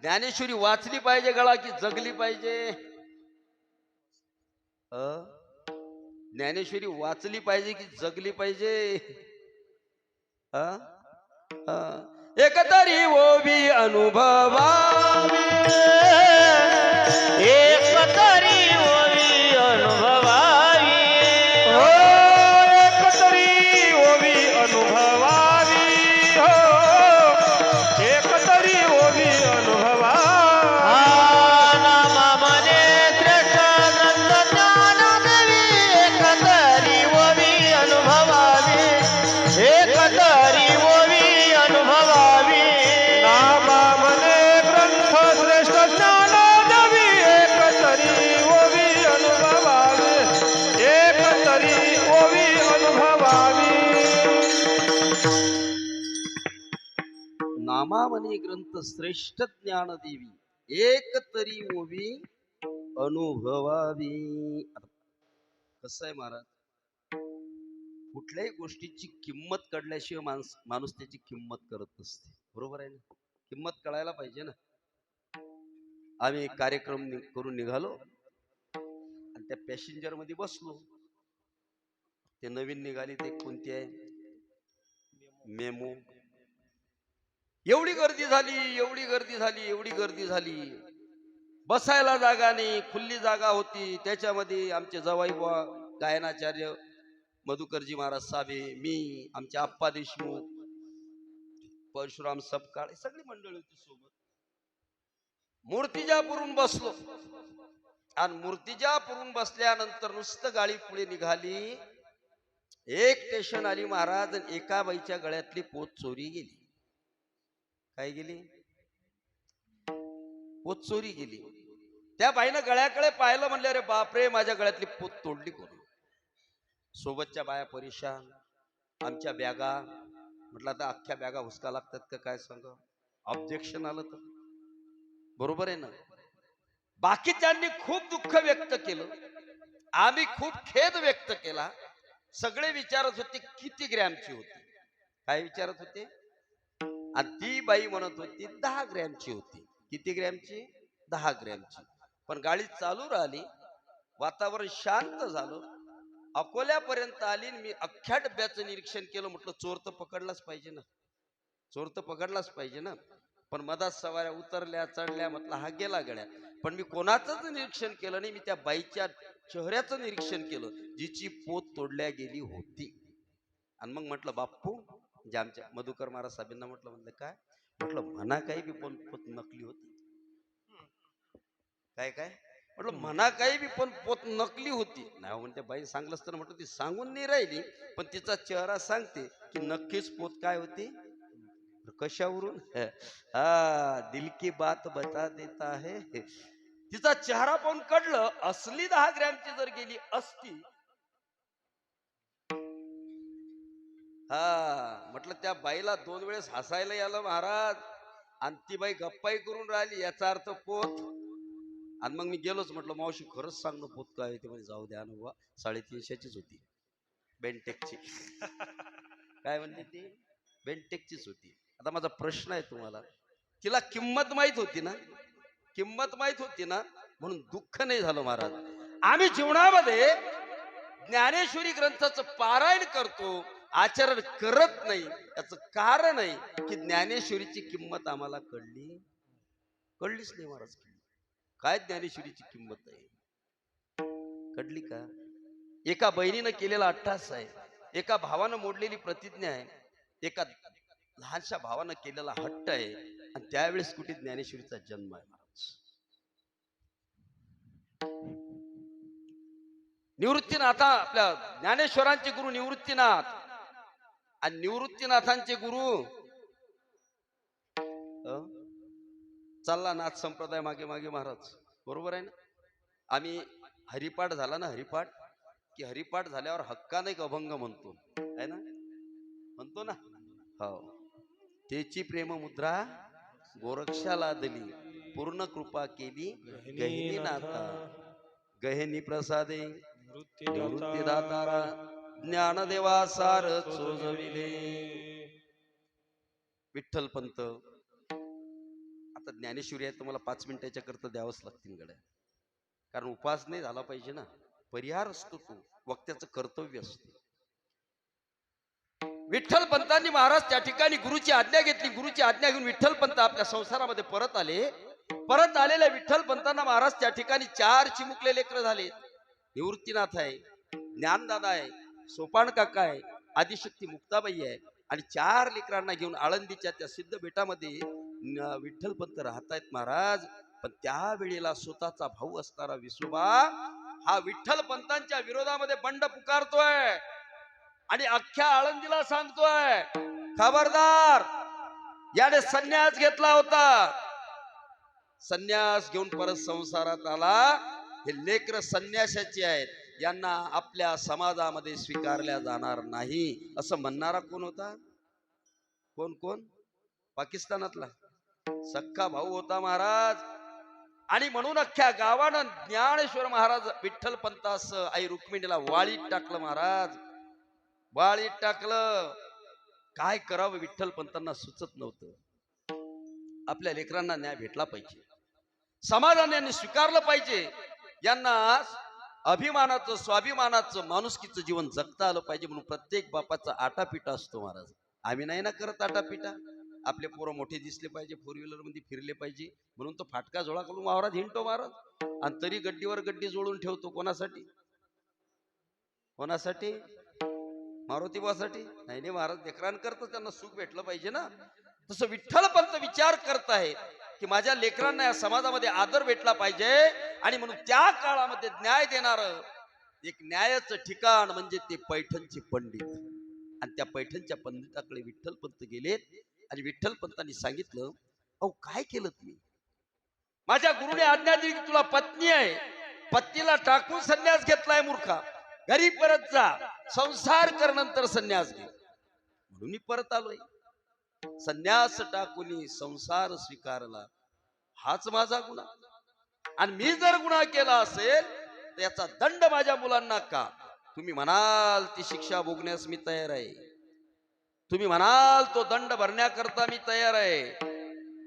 ज्ञानेश्वरी वाचली पाहिजे गळा की जगली पाहिजे? ज्ञानेश्वरी वाचली पाहिजे की जगली पाहिजे? एकतरी ओवी अनुभवावी, एकतरी ओवी अनुभवावी, हो एकतरी ओवी अनुभवावी, हो एकतरी ओवी अनुभवावी. नामामध्ये श्रेष्ठ ग्रंथ ज्ञानदेवी, एकतरी ओवी अनुभवावी, एकतरी ओवी अनुभवावी. नामामध्ये ग्रंथ श्रेष्ठ ज्ञानदेवी, एकतरी ओवी अनुभवावी, एकतरी ओवी अनुभवावी. नामावनी ग्रंथ श्रेष्ठ ज्ञानदेवी, एक तरी ओवी अनुभवावी. कसं आहे महाराज, कुठल्याही गोष्टीची किंमत कळल्याशिवाय माणूस त्याची किंमत करत नसते, बरोबर आहे ना? किंमत कळायला पाहिजे ना. आम्ही कार्यक्रम करून निघालो आणि त्या पॅसेंजर मध्ये बसलो. ते नवीन निघाली ते कोणती आहे? मेमो. एवढी गर्दी झाली, एवढी गर्दी झाली, एवढी गर्दी झाली, बसायला जागा नाही. खुली जागा होती, त्याच्यामध्ये आमचे जवाई बुवा गायनाचार्य मधुकरजी महाराज साबे, मी, आमचे आप्पा देशमुख, परशुराम सपकाळ, सगळी मंडळी होती सोबत. मूर्तिजापूरून बसलो आणि मूर्तिजापूरून बसल्यानंतर नुसतं गाडी पुढे निघाली. एक स्टेशन आली महाराज, एका बाईच्या गळ्यातली पोत चोरी गेली. काय गेली? पोत चोरी गेली. त्या बाईनं गळ्याकडे पाहिलं, म्हणले अरे बापरे, माझ्या गळ्यातली पोत तोडली कोण. सोबतच्या बाया परेशान, आमच्या बॅगा. म्हटलं आता अख्ख्या बॅगा हुसका लागतात का काय सांग? ऑब्जेक्शन आलं तर बरोबर आहे ना. बाकीच्यांनी खूप दुःख व्यक्त केलं, आम्ही खूप खेद व्यक्त केला. सगळे विचारत होते किती ग्रॅमची होती. काय विचारत होते? आणि ती बाई म्हणत होती 10 ग्रॅमची होती. किती ग्रॅमची? 10 ग्रॅमची. पण गाडी चालू राहिली, वातावरण शांत झालं, अकोल्यापर्यंत आली. मी अख्ख्या डब्याचं निरीक्षण केलं. म्हटलं चोर तर पकडलाच पाहिजे ना, चोर तर पकडलाच पाहिजे ना. पण मधात सवाऱ्या उतरल्या चढल्या, म्हटलं हा गेला गड्या. पण मी कोणाचंच निरीक्षण केलं नाही. मी त्या बाईच्या चेहऱ्याचं निरीक्षण केलं, जिची पोत तोडल्या गेली होती. आणि मग म्हटलं बाप्पू, जे आमच्या मधुकर महाराज साहेबांना म्हटलं काय? म्हटलं म्हणा काही बी पण पोत नकली होती. काय काय म्हटलं म्हणा काही बी पण पोत नकली होती. नाही म्हणते बाई सांगलंच तर. म्हटलं ती सांगून नाही राहिली, पण तिचा चेहरा सांगते की नक्कीच पोत काय होती. कशावरून? हा, दिल की बात बता देता है. तिचा चेहरा पण कळलं. असली 10 ग्रॅमची जर गेली असती हा म्हटलं त्या बाईला 2 वेळेस हसायला आलं महाराज, आणि ती बाई गप्पाही करून राहिली, याचा अर्थ पोत. आणि मग मी गेलोच, म्हटलं मावशी खरंच सांग ना पोत काय ते. म्हणजे जाऊ द्या ना बुवा, 350चीच होती, बेंटेकची. काय म्हणते ती? बेंटेकचीच होती. आता माझा प्रश्न आहे तुम्हाला, तिला किंमत माहित होती ना? किंमत माहित होती ना, म्हणून दुःख नाही झालं महाराज. आम्ही जीवनामध्ये ज्ञानेश्वरी ग्रंथाचं पारायण करतो, आचरण करत नाही, याचं कारण आहे की ज्ञानेश्वरीची किंमत आम्हाला कळलीच नाही महाराज. काय ज्ञानेश्वरीची किंमत आहे कळली का? एका बहिणीनं केलेला अट्टहास आहे, एका भावानं मोडलेली प्रतिज्ञा आहे, एका लहानशा भावानं केलेला हट्ट आहे, आणि त्यावेळेस कुठे ज्ञानेश्वरीचा जन्म आहे महाराज. निवृत्तीनाथ, आपल्या ज्ञानेश्वरांचे गुरु निवृत्तीनाथ, आणि निवृत्तीनाथांचे गुरु चालला नाथ संप्रदाय मागे मागे महाराज. बरोबर आहे ना? आम्ही हरिपाठ झाला ना, हरिपाठ की हरिपाठ झाल्यावर हक्काने एक अभंग म्हणतो, आहे ना? म्हणतो ना? हो. तेची प्रेम मुद्रा गोरक्षाला दिली, पूर्ण कृपा केली गहिनी नाथा, गहिनी प्रसादे निवृत्ती दातारा, ज्ञानदेवा सार चोजविले. विठ्ठल पंत. आता ज्ञानेश्वरी आहे, तुम्हाला 5 मिनिटाच्या करता द्यावंच लागतील गड्या, कारण उपवास नाही झाला पाहिजे ना, परिहार असतो तो, वक्त्याचं कर्तव्य असतं. विठ्ठल पंतांनी महाराज त्या ठिकाणी गुरुची आज्ञा घेतली. गुरुची आज्ञा घेऊन विठ्ठल पंत आपल्या संसारामध्ये परत आले. परत आलेल्या विठ्ठल पंतांना महाराज त्या ठिकाणी 4 चिमुकले लेकर झाले. निवृत्तीनाथ आहे, ज्ञानदादा आहे, सोपान काका आहे, आदिशक्ती मुक्ताबाई आहे, आणि 4 लेकरांना घेऊन आळंदीच्या त्या सिद्ध बेटामध्ये विठ्ठल पंत राहतायत महाराज. पण त्या वेळेला स्वतःचा भाऊ असणारा विसोबा हा विठ्ठल पंतांच्या विरोधामध्ये बंड पुकारतोय, आणि अख्ख्या आळंदीला सांगतोय, खबरदार, याने संन्यास घेतला होता, संन्यास घेऊन परत संसारात आला, हे लेकर संन्यासाचे आहेत, यांना आपल्या समाजामध्ये स्वीकारल्या जाणार नाही, असं म्हणणारा कोण होता? कोण? पाकिस्तानातला सख्खा भाऊ होता महाराज. आणि म्हणून अख्ख्या गावानं ज्ञानेश्वर महाराज विठ्ठल पंतास आई रुक्मिणीला वाळीत टाकलं महाराज, वाळीत टाकलं. काय करावं विठ्ठल पंतांना सुचत नव्हतं. आपल्या लेकरांना न्याय भेटला पाहिजे, समाजाने यांनी स्वीकारलं पाहिजे, यांना अभिमानाचं, स्वाभिमानाचं, माणुसकीचं जीवन जगता आलं पाहिजे, म्हणून प्रत्येक बापाचा आटापिटा असतो महाराज. आम्ही नाही ना करत आटापिटा. आपले पोरं मोठे दिसले पाहिजे, 4 व्हीलर मध्ये फिरले पाहिजे, म्हणून तो फाटका जोळा करून वावरात हिंडतो महाराज, आणि तरी गड्डीवर गड्डी जोडून ठेवतो. कोणासाठी? मारुती बासाठी नाही महाराज. लेकरांकरता त्यांना सुख भेटलं पाहिजे ना. तसं विठ्ठल पंत विचार करत आहे की माझ्या लेकरांना या समाजामध्ये आदर भेटला पाहिजे, आणि म्हणून त्या काळामध्ये न्याय देणार एक न्यायाचं ठिकाण म्हणजे ते पैठणचे पंडित. आणि त्या पैठणच्या पंडिताकडे विठ्ठल पंत गेलेत, आणि विठ्ठल पंतांनी सांगितलं, अहो काय केलं तुम्ही? माझ्या गुरुने आज्ञा दिली की तुला पत्नी आहे, पत्नीला टाकून संन्यास घेतलाय मूर्खा, घरी परत जा, संसार कर, नंतर संन्यास घे. म्हणून मी परत आलोय. संन्यास टाकून संसार स्वीकारला, हाच माझा गुन्हा. आणि मी जर गुन्हा केला असेल तर याचा दंड माझ्या मुलांना का? तुम्ही म्हणाल ती शिक्षा भोगण्यास मी तयार आहे, तुम्ही म्हणाल तो दंड भरण्याकरता मी तयार आहे,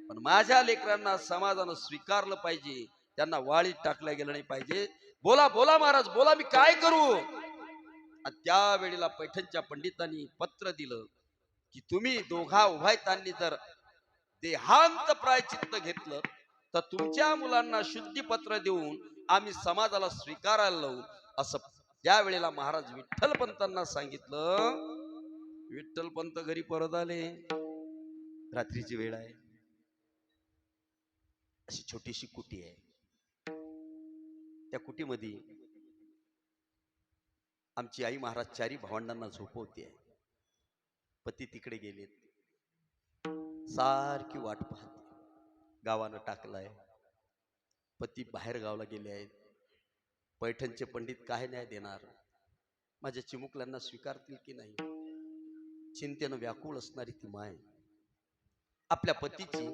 पण माझ्या लेकरांना समाजानं स्वीकारलं पाहिजे, त्यांना वाळीत टाकल्या गेलं नाही पाहिजे. बोला बोला महाराज, बोला, मी काय करू? आणि त्यावेळेला पैठणच्या पंडितांनी पत्र दिलं की तुम्ही दोघा उभयतांनी जर देहांत प्रायचित्त घेतलं तर तुमच्या मुलांना शुद्धीपत्र देऊन आम्ही समाजाला स्वीकारायला लावू, असं त्यावेळेला महाराज विठ्ठल पंतांना सांगितलं. विठ्ठल पंत घरी परत आले. रात्रीची वेळ आहे, अशी छोटीशी कुटी आहे. त्या कुटीमध्ये आमची आई महाराज 4 भावंडांना झोपवते आहे. पती तिकडे गेलेत, सारखी वाट पाहते. गावानं टाकलाय, पती बाहेर गावला गेले आहेत. पैठणचे पंडित काय न्याय देणार? माझ्या चिमुकल्यांना स्वीकारतील की नाही? चिंतेनं व्याकुळ असणारी ती माय आपल्या पतीची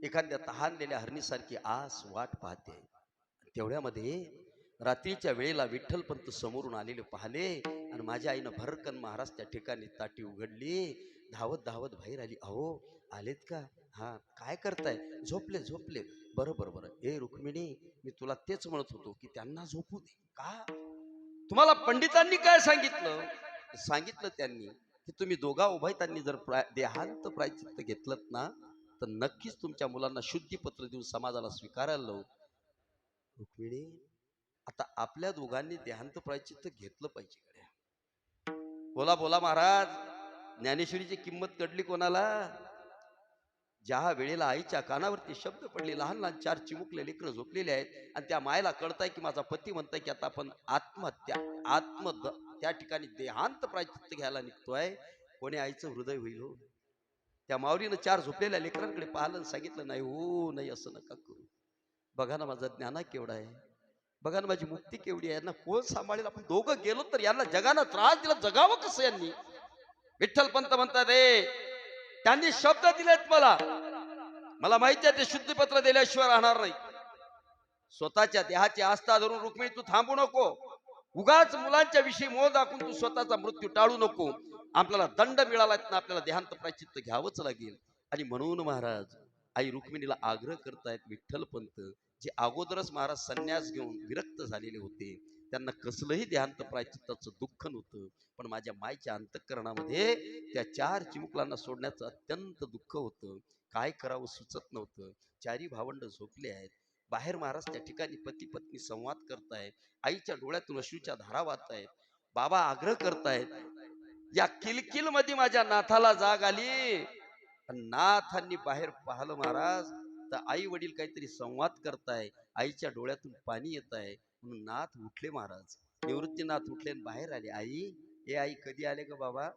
एखाद्या तहानलेल्या हरणीसारखी आस वाट पाहते. तेवढ्यामध्ये रात्रीच्या वेळेला विठ्ठलपंत समोरून आलेले पाहिले आणि माझ्या आईनं भरकन महाराज त्या ठिकाणी ताटी उघडली. धावत धावत बाहेर आली. अहो आलेत का? हा काय करताय? झोपले झोपले. बरं बरं बरं. ए रुक्मिणी, मी तुला तेच म्हणत होतो की त्यांना झोपू दे. का? तुम्हाला पंडितांनी काय सांगितलं? सांगितलं त्यांनी की तुम्ही दोघा उभयतांनी जर देहांत प्रायचित्त घेतलं ना तर नक्कीच तुमच्या मुलांना शुद्धीपत्र देऊन समाजाला स्वीकारायला लावू. रुक्मिणी, आता आपल्या दोघांनी देहांत प्रायचित्त घेतलं पाहिजे. बोला बोला महाराज, ज्ञानेश्वरीची किंमत कळली कोणाला? ज्या वेळेला आईच्या कानावरती शब्द पडले, लहान लहान 4 चिमुकले लेकरं झोपलेले आहेत आणि त्या मायला कळताय की माझा पती म्हणताय की आता आपण आत्महत्या त्या ठिकाणी देहांत प्रायचित्त घ्यायला निघतोय. कोणी आईचं हृदय होईल हो? त्या माऊलीनं 4 झोपलेल्या लेकरांकडे पाहिलं आणि सांगितलं, नाही हो नाही, असं नका करू. बघा ना माझा ज्ञाना केवढा आहे, बघा ना माझी मुक्ती केवढी आहे. यांना कोण सांभाळेल? आपण दोघं गेलो तर यांना जगानं त्रास दिला, जगावं कसं यांनी? विठ्ठलपंत म्हणतात, त्यांनी शब्द दिलेत मला माहिती आहे ते शुद्धीपत्र दिल्याशिवाय राहणार नाही. स्वतःच्या देहाची आस्था धरून रुक्मिणी तू थांबू नको. उगाच मुलांच्या विषयी मोह दाखवून तू स्वतःचा मृत्यू टाळू नको. आपल्याला दंड मिळाला ना आपल्याला देहांत प्रायचित्त घ्यावंच लागेल. आणि म्हणून महाराज आई रुक्मिणीला आग्रह करतायत. विठ्ठलपंत जे अगोदरच महाराज संन्यास घेऊन विरक्त झालेले होते, त्यांना कसलंही देहांत प्रायचित्ताचं दुःख नव्हतं, पण माझ्या मायच्या अंतःकरणामध्ये त्या 4 चिमुकलांना सोडण्याचं अत्यंत दुःख होतं. काय करावं सुचत नव्हतं. 4ही भावंड झोपले आहेत. बाहेर महाराज त्या ठिकाणी पती पत्नी संवाद करतायत. आईच्या डोळ्यातून अश्रूच्या धारा वाहत आहेत. बाबा आग्रह करतायत, या किलकिल मध्ये माझ्या नाथाला जाग आली. नाथांनी बाहेर पाहिलं महाराज तर आई वडील काहीतरी संवाद करताय. आईच्या डोळ्यातून पाणी येत आहे. म्हणून नाथ उठले महाराज. निवृत्तीनाथ उठले आणि बाहेर आले. आई कधी आले ग बाबा?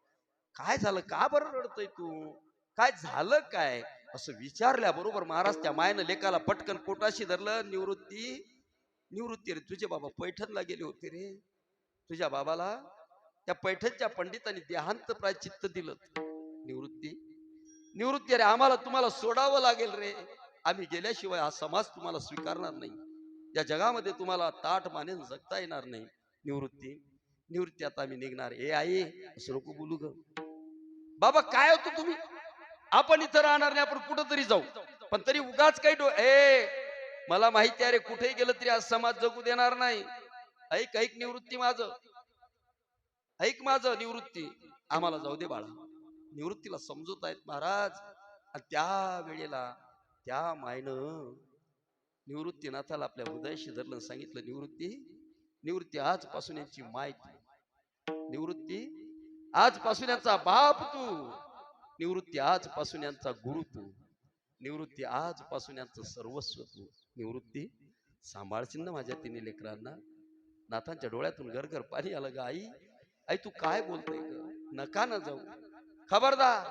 काय झालं? का बरं रडतोय तू? काय झालं काय? असं विचारल्या बरोबर महाराज त्या मायनं लेकाला पटकन पोटाशी धरलं. निवृत्ती रे, तुझे बाबा पैठणला गेले होते रे. तुझ्या बाबाला त्या पैठणच्या पंडितांनी देहांत प्रायचित्त दिलं. निवृत्ती अरे, आम्हाला तुम्हाला सोडावं लागेल रे. आम्ही गेल्याशिवाय हा समाज तुम्हाला स्वीकारणार नाही. या जगामध्ये तुम्हाला ताट मानेन जगता येणार नाही. निवृत्ती आता आम्ही निघणार. आई असं नको बोलू ग बाबा. काय होतो तुम्ही? आपण इथं राहणार नाही, आपण कुठं तरी जाऊ. पण तरी उगाच काही मला माहिती आहे रे, कुठेही गेलं तरी आज समाज जगू देणार नाही. ऐक निवृत्ती, ऐक माझं निवृत्ती, आम्हाला जाऊ दे बाळा. निवृत्तीला समजत आहेत महाराज. आणि त्या वेळेला त्या मायनं निवृत्तीनाथाला आपल्या हृदयाशी धरलं, सांगितलं, निवृत्ती आजपासून यांची माय तू. निवृत्ती आजपासून यांचा बाप तू. निवृत्ती आजपासून यांचा गुरु तू. निवृत्ती आजपासून यांचं सर्वस्व तू. निवृत्ती सांभाळशील ना माझ्या 3 लेकरांना? नाथांच्या डोळ्यातून गरगर पाणी आलं. ग आई तू काय बोलतोय ग? नका ना जाऊ. खबरदार.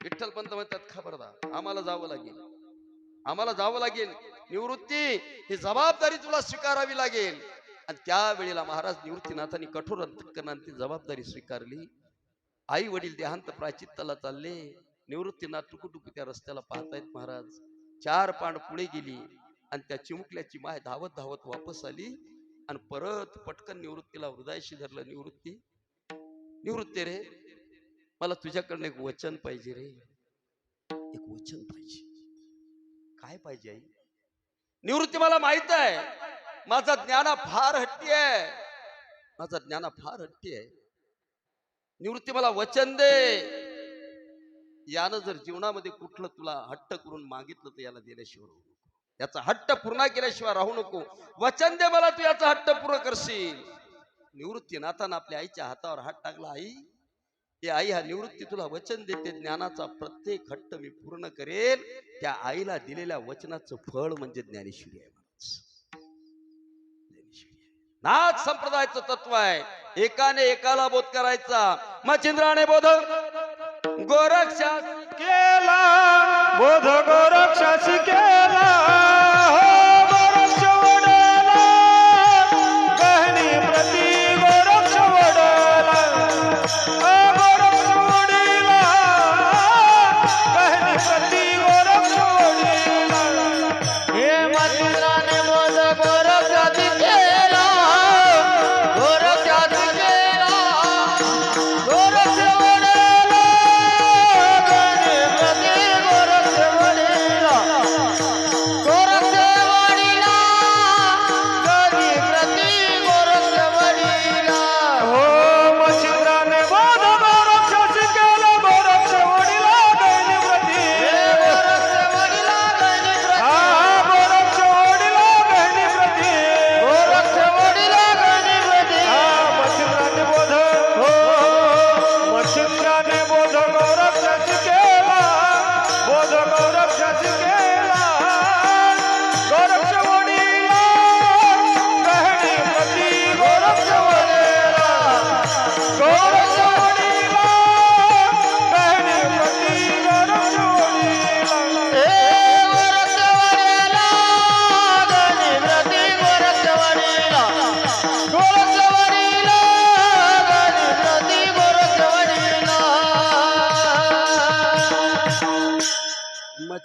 विठ्ठलपंत म्हणतात, खबरदार, आम्हाला जावं लागेल. निवृत्ती ही जबाबदारी तुला स्वीकारावी लागेल. आणि त्यावेळेला महाराज निवृत्तीनाथांनी कठोर अंतःकरणाने ती जबाबदारी स्वीकारली. आई वडील देहांत प्रायचित्ताला चालले. निवृत्तीनाथ टुकूटुकू त्या रस्त्याला पाहतायत महाराज. 4 पांड पुढे गेली आणि त्या चिमुकल्याची माय धावत धावत वापस आली आणि परत पटकन निवृत्तीला हृदयाशी धरलं. निवृत्ती रे, मला तुझ्याकडनं एक वचन पाहिजे रे. एक वचन पाहिजे. काय पाहिजे आई? निवृत्ती, मला माहित आहे माझा ज्ञाना फार हट्टी आहे. निवृत्ती, मला वचन दे. यानं जर जीवनामध्ये कुठलं तुला हट्ट करून मागितलं तर याला दिल्याशिवाय राहू नको. याचा हट्ट पूर्ण केल्याशिवाय राहू नको. वचन दे मला, तू याचा हट्ट पूर्ण करशील. निवृत्तीनाथानं आपल्या आईच्या हातावर हात टाकला. आई हा निवृत्ती तुला वचन देते, ज्ञानाचा प्रत्येक हट्ट मी पूर्ण करेल. त्या आईला दिलेल्या वचनाचं फळ म्हणजे ज्ञानेश्वरी आहे. नाथ संप्रदायाचं तत्व आहे, एकाने एकाला बोध करायचा. मच्छिंद्राने बोध गोरक्षास केला, बोध गोरक्षास केला. गोरक्ष वडला, गहनी प्रती गोरक्ष वडला.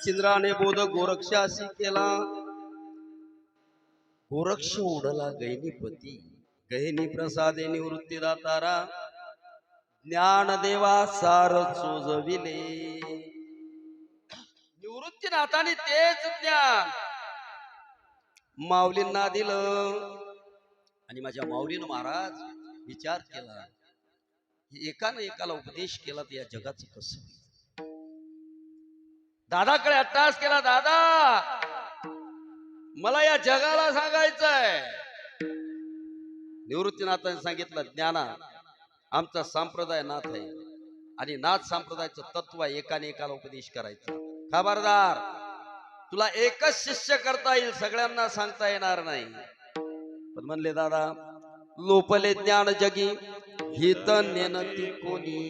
मच्छिंद्राने बोध गोरक्षाशी केला. गोरक्ष उडला गैनीपती, गहिनी प्रसादे निवृत्ती दातारा, ज्ञानदेवा सार सोजविले. निवृत्तीनाथाने तेच ज्ञान माऊलींना दिलं. आणि माझ्या माऊलीनं महाराज विचार केला, एकानं एकाला उपदेश केला तर या जगाचं कसं. दादाकडे अट्टास केला, दादा मला या जगाला सांगायचंय. निवृत्तीनाथाने सांगितलं, ज्ञाना आमचा संप्रदाय नाथ आहे आणि नाथ संप्रदायाचं तत्व एकाने एकाला उपदेश करायचा. खबरदार, तुला एकच शिष्य करता येईल, सगळ्यांना सांगता येणार नाही. पण म्हणले, दादा लोपले ज्ञान जगी हित नेनती कोणी.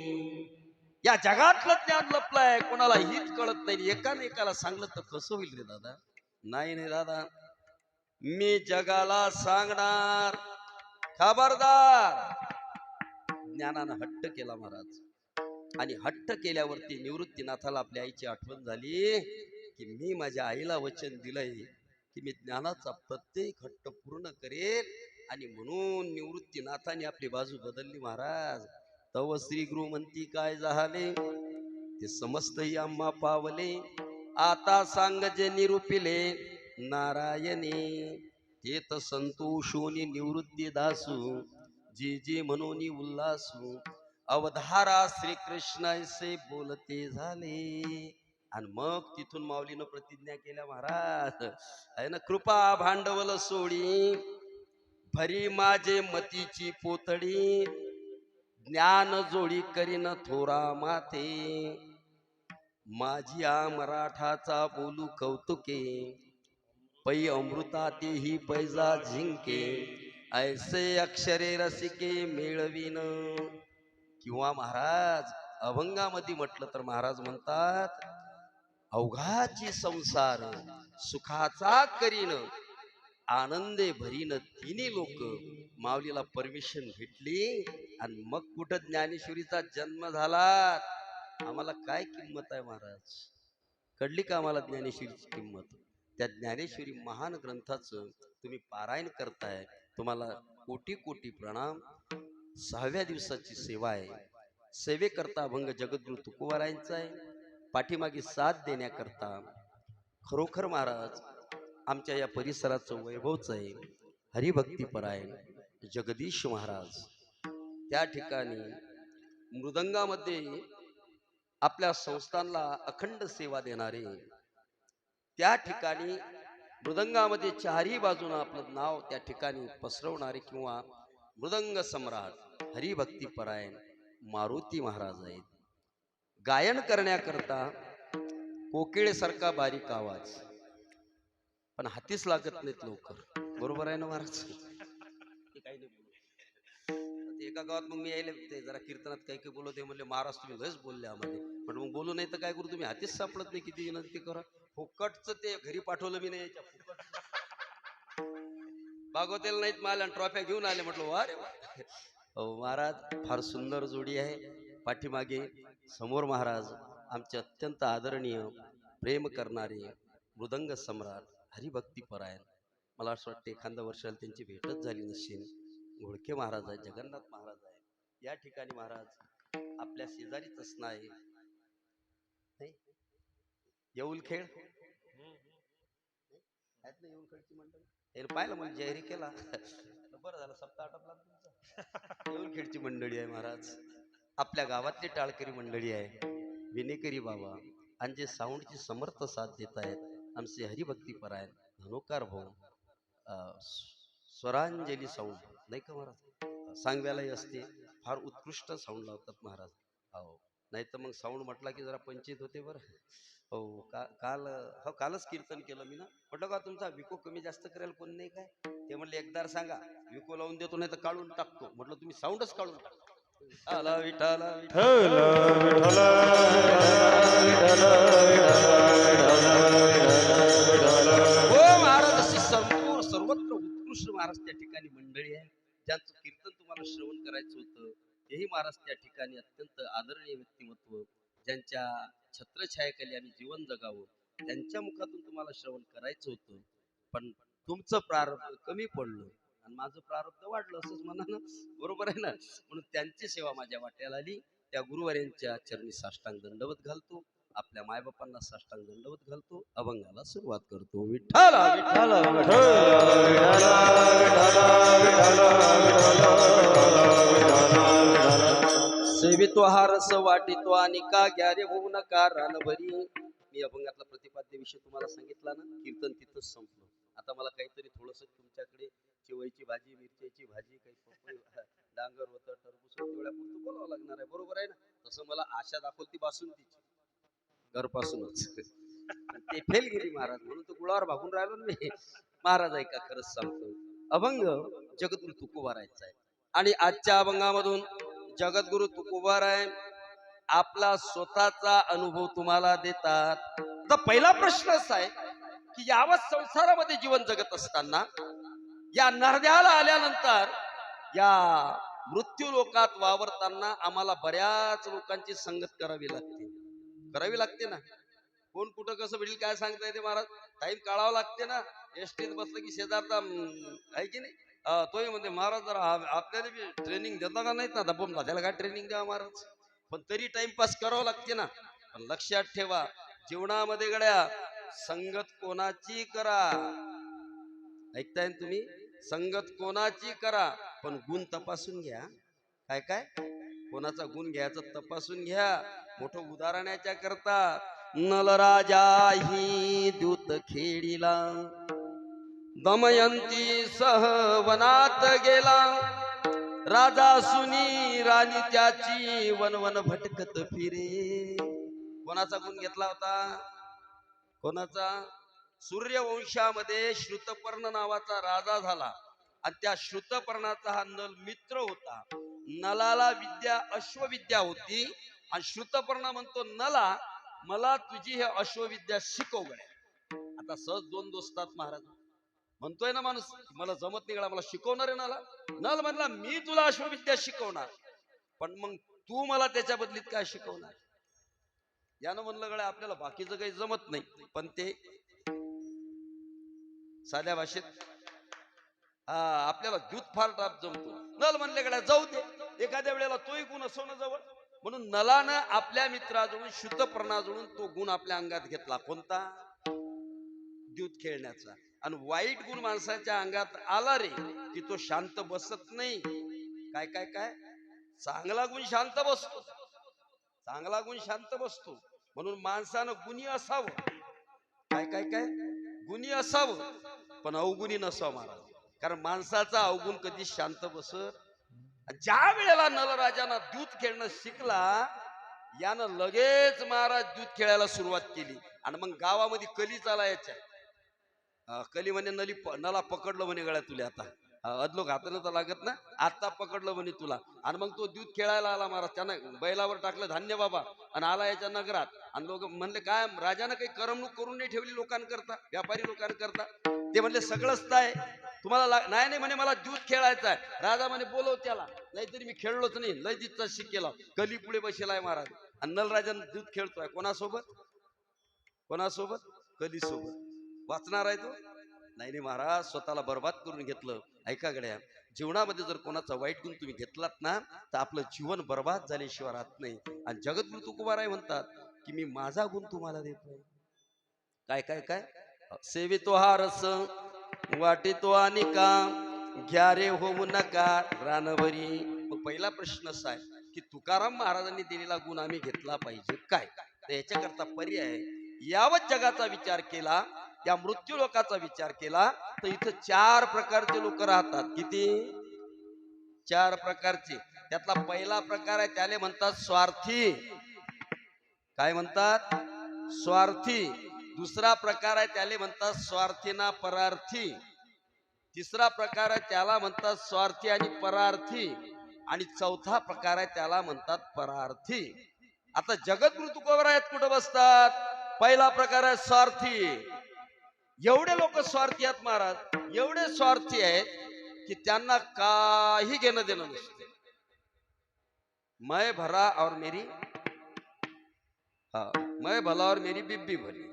या जगातलं ज्ञान लपलंय, कोणाला हित कळत नाही. एकाने एकाला सांगलं तर कसं होईल रे दादा. नाही नाही दादा, मी जगाला सांगणार. खबरदार. ज्ञानानं हट्ट केला महाराज. आणि हट्ट केल्यावरती निवृत्तीनाथाला आपल्या आईची आठवण झाली की मी माझ्या आईला वचन दिलंय की मी ज्ञानाचा प्रत्येक हट्ट पूर्ण करेल. आणि म्हणून निवृत्तीनाथाने आपली बाजू बदलली. महाराज तव श्री गुरु म्हणती काय झाले ते समस्तही आम्हा पावले. आता सांग जे निरूपिले नारायणे, ते तर संतोषोनी निवृत्ती दासू, जी जी म्हणून उल्हासू. अवधारा श्रीकृष्ण ऐसे बोलते झाले. आणि मग तिथून माऊलीनं प्रतिज्ञा केल्या, महाराज आहे ना, कृपा भांडवल सोडी भरी माझे मतीची पोतडी, ज्ञान जोडी करीन थोरा माते, माझी आ मराठाचा बोलू कौतुके, पै अमृता तेही पैजा झिंके, ऐसे अक्षरे रसिके मेळवीन. किंवा महाराज अभंगामध्ये म्हटलं तर महाराज म्हणतात, अवघाची संसार सुखाचा करीन, आनंदे भरीन तिन्ही लोक. माऊलीला परमिशन भेटली आणि मग कुठं ज्ञानेश्वरीचा जन्म झाला. आम्हाला काय किंमत आहे महाराज, कळली का आम्हाला ज्ञानेश्वरीची किंमत. त्या ज्ञानेश्वरी महान ग्रंथाचं तुम्ही पारायण करताय, तुम्हाला कोटी कोटी प्रणाम. 6व्या दिवसाची सेवा आहे. सेवेकरता अभंग जगद्गुरु तुकोबारायांचा आहे. पाठीमागे साथ देण्याकरता खरोखर महाराज आमच्या या परिसराचं वैभवच आहे. हरिभक्तीपरायण जगदीश महाराज त्या ठिकाणी मृदंगामध्ये आपल्या संस्थानला अखंड सेवा देणारे, त्या ठिकाणी मृदंगामध्ये चारही बाजूने आपलं नाव त्या ठिकाणी पसरवणारे किंवा मृदंग सम्राट हरिभक्तीपरायण मारुती महाराज आहेत. गायन करण्याकरता कोकिळेसारखा बारीक आवाज, पण हातीच लागत नाहीत लवकर. बरोबर आहे ना महाराज. काही नाही बोलू. एका गावात मग मी यायला ते जरा कीर्तनात काही काही बोलवते, म्हणले महाराज तुम्ही लयच बोलले आम्हाला. पण मग बोलू नाही तर काय करू, तुम्ही हातीच सापडत नाही, किती विनंती करा. फुकटचं ते घरी पाठवलं मी नाही, याच्या फुकट भागवतेला नाहीत माल आणि ट्रॉफ्या घेऊन आले. म्हटलं वा रे वा. हो महाराज फार सुंदर जोडी आहे. पाठीमागे समोर महाराज आमचे अत्यंत आदरणीय प्रेम करणारे मृदंग सम्राट हरिभक्तीपरायण. मला असं वाटतं एखाद्या वर्षाला त्यांची भेटच झाली नसेल. घोडके महाराज आहेत, जगन्नाथ महाराज आहेत. या ठिकाणी महाराज आपल्या शेजारीच असणं आहे. येऊल खेळ आहेत ना, येऊल खेळची मंडळी पाहिलं मग जाहीर केला. बरं झालं सप्ताह आटपला तुमचा. येऊल खेळची मंडळी आहे महाराज. आपल्या गावातली टाळकरी मंडळी आहे, विनेकरी बाबा, आणि जे साऊंडची समर्थ साथ देत आहेत आमचे हरिभक्तीपरायण धनुकार भाऊ. स्वरांजली साऊंड नाही का महाराज, सांगव्यालाही असते, फार उत्कृष्ट साऊंड लावतात महाराज. हो, नाही तर मग साऊंड म्हटला की जरा पंचायत होते बरं. हो कालच कीर्तन केलं मी ना. म्हटलं का तुमचा विको कमी जास्त करायला कोण नाही काय. ते म्हणले एकदा सांगा, विको लावून देतो नाही तर काढून टाकतो. म्हटलं तुम्ही साऊंडच काढून टाकतो. आला विठाला हो महाराज. अशी सर्वत्र उत्कृष्ट महाराज त्या ठिकाणी मंडळी आहे, ज्यांचं कीर्तन तुम्हाला श्रवण करायचं होतं. तेही महाराज त्या ठिकाणी अत्यंत आदरणीय व्यक्तिमत्व, ज्यांच्या छत्रछायाखाली आम्ही जीवन जगावं त्यांच्या मुखातून तुम्हाला श्रवण करायचं होतं, पण तुमचं प्रारब्ध कमी पडलं आणि माझं प्रारब्ध वाढलं असंच म्हणा ना, बरोबर आहे ना. म्हणून त्यांची सेवा माझ्या वाट्याला आली. त्या गुरुवार्यांच्या चरणी साष्टांग दंडवत घालतो, आपल्या मायबापांना साष्टांग दंडवत घालतो, अभंगाला सुरुवात करतो. विठ्ठल विठ्ठल विठ्ठल सेवितो हा रस वाटितो आणि का ग्यारे होऊ नका रानभरी. मी अभंगातला प्रतिपाद्य विषय तुम्हाला सांगितला ना, कीर्तन तिथंच संपलं. आता मला काहीतरी थोडस तुमच्याकडे चिवईची भाजी, मिरच्याची भाजी, काही पपई, डांगर होतं, टरबूज होतं, तेवढ्यापुरतं बोलावं लागणार आहे, बरोबर आहे ना. तसं मला आशा दाखवती बासुंदीची घरपासूनच ते फेल गेली महाराज, म्हणून तो गुळावर भागून राहिलो ना मी. महाराज ऐका, खरंच सांगतो, अभंग जगद्गुरु तुकोबारायचा आहे. आणि आजच्या अभंगामधून जगद्गुरु तुकोबाराय आपला स्वतःचा अनुभव तुम्हाला देतात. तर पहिला प्रश्न असा आहे की यावत संसारामध्ये जीवन जगत असताना, या नरद्याला आल्यानंतर, या मृत्यू लोकात वावरताना आम्हाला बऱ्याच लोकांची संगत करावी लागते ना. कोण कुठं कसं भेटेल काय सांगता येते महाराज. टाइम काढावा लागते ना. एसटीत बसलं की शेजारचा आहे की नाही, तोही म्हणते महाराज जरा आपल्याला बी ट्रेनिंग देता का नाहीत ना, दबमला त्याला काय ट्रेनिंग द्यावा महाराज. पण तरी टाइमपास करावं लागते ना. पण लक्षात ठेवा, जीवनामध्ये गड्या संगत कोणाची करा, ऐकताय ना तुम्ही, संगत कोणाची करा, पण गुण तपासून घ्या. काय काय कोणाचा गुण घ्यायचं तपासून घ्या. मोठं उदाहरणाच्या करता, नलराजा ही दूत खेडीला, दमयंती सह वनात गेला, राजा सुनी राणी त्याची वनवन भटकत फिरे. कोणाचा गुण घेतला होता? कोणाचा? सूर्यवंशामध्ये श्रुतपर्ण नावाचा राजा झाला आणि त्या श्रुतपर्णाचा हा नल मित्र होता. नलाला विद्या अश्वविद्या होती आणि श्रुतपर्ण म्हणतो नला, मला तुझी हे अश्वविद्या शिकव गड्या. आता सहज दोन दोस्तात महाराज, म्हणतोय ना माणूस, मला जमत नाही, मला शिकवणार आहे नाला. नल म्हणला मी तुला अश्वविद्या शिकवणार, पण मग तू मला त्याच्या बदलीत काय शिकवणार. यानं म्हणलं गड्या आपल्याला बाकीचं काही जमत नाही, पण ते साध्या भाषेत आपल्याला दूध फार टाप जमतो. नल म्हणले गड्या जाऊ दे, एखाद्या वेळेला तोही गुण असो ना जवळ. म्हणून नलानं आपल्या मित्राजवळून शुद्धपर्णाजवळून तो गुण आपल्या अंगात घेतला. कोणता? दूध खेळण्याचा. आणि वाईट गुण माणसाच्या अंगात आला रे की तो शांत बसत नाही. काय काय काय चांगला गुण शांत बसतो, चांगला गुण शांत बसतो. म्हणून माणसानं गुणी असावं. काय काय काय गुणी असावं, पण अवगुणी नसावं महाराज. कारण माणसाचा अवगुण कधी शांत बसत. ज्या वेळेला नलराजानं दूध खेळणं शिकला, यानं लगेच महाराज दूध खेळायला सुरुवात केली. आणि मग गावामध्ये कली चालायच्या. कली म्हणे नला पकडलं म्हणे गळ्या तुला, आता अदलोक हातानं तर लागत ना, आता पकडलं म्हणे तुला. आणि मग तो दूध खेळायला आला महाराज. त्यानं बैलावर टाकलं धान्य बाबा आणि आला याच्या नगरात. आणि लोक म्हणले काय राजानं काही करमणूक करून नाही ठेवली लोकांकरता, व्यापारी लोकांकरता. ते म्हणले सगळंच आहे तुम्हाला. नाही म्हणे मला दूध खेळायचा आहे. राजा म्हणे बोलव त्याला, नाहीतरी मी खेळलोच नाही, लय दिसचा शिकेला. कली पुढे बसेलाय महाराज आणि नलराजानं दूध खेळतोय. कोणासोबत? कोणासोबत? कली सोबत. वाचणार आहे तो? नाही महाराज, स्वतःला बर्बाद करून घेतलं. ऐका गड्या, जीवनामध्ये जर कोणाचा वाईट गुण तुम्ही घेतलात ना, तर आपलं जीवन बर्बाद झाल्याशिवाय राहत नाही. आणि जगद्गुरु तुकोबाराय म्हणतात की मी माझा गुण तुम्हाला देतोय. काय काय काय सेवितो हा रस वाटितो आणि का घ्या रे होऊ नका रानभरी. मग पहिला प्रश्न असा आहे की तुकाराम महाराजांनी दिलेला गुण आम्ही घेतला पाहिजे काय? तर याच्याकरता पर्याय, यावत जगाचा विचार केला, या मृत्यू लोकाचा विचार केला, तर इथं 4 प्रकारचे लोक राहतात. किती? 4 प्रकारचे. त्यातला पहिला प्रकार आहे त्याले म्हणतात स्वार्थी. काय म्हणतात? स्वार्थी. दुसरा प्रकार आहे त्याले म्हणतात स्वार्थीना परार्थी. तिसरा प्रकार आहे त्याला म्हणतात स्वार्थी आणि परार्थी. आणि चौथा प्रकार आहे त्याला म्हणतात परार्थी. आता जगद्गुरु तुकोबाराय कुठं बसतात? पहिला प्रकार आहे स्वार्थी. एवढे लोक स्वार्थी आहेत महाराज, एवढे स्वार्थी आहेत की त्यांना काही घेणं देणं नसते. मैं भला और मेरी बिब्बी भरी.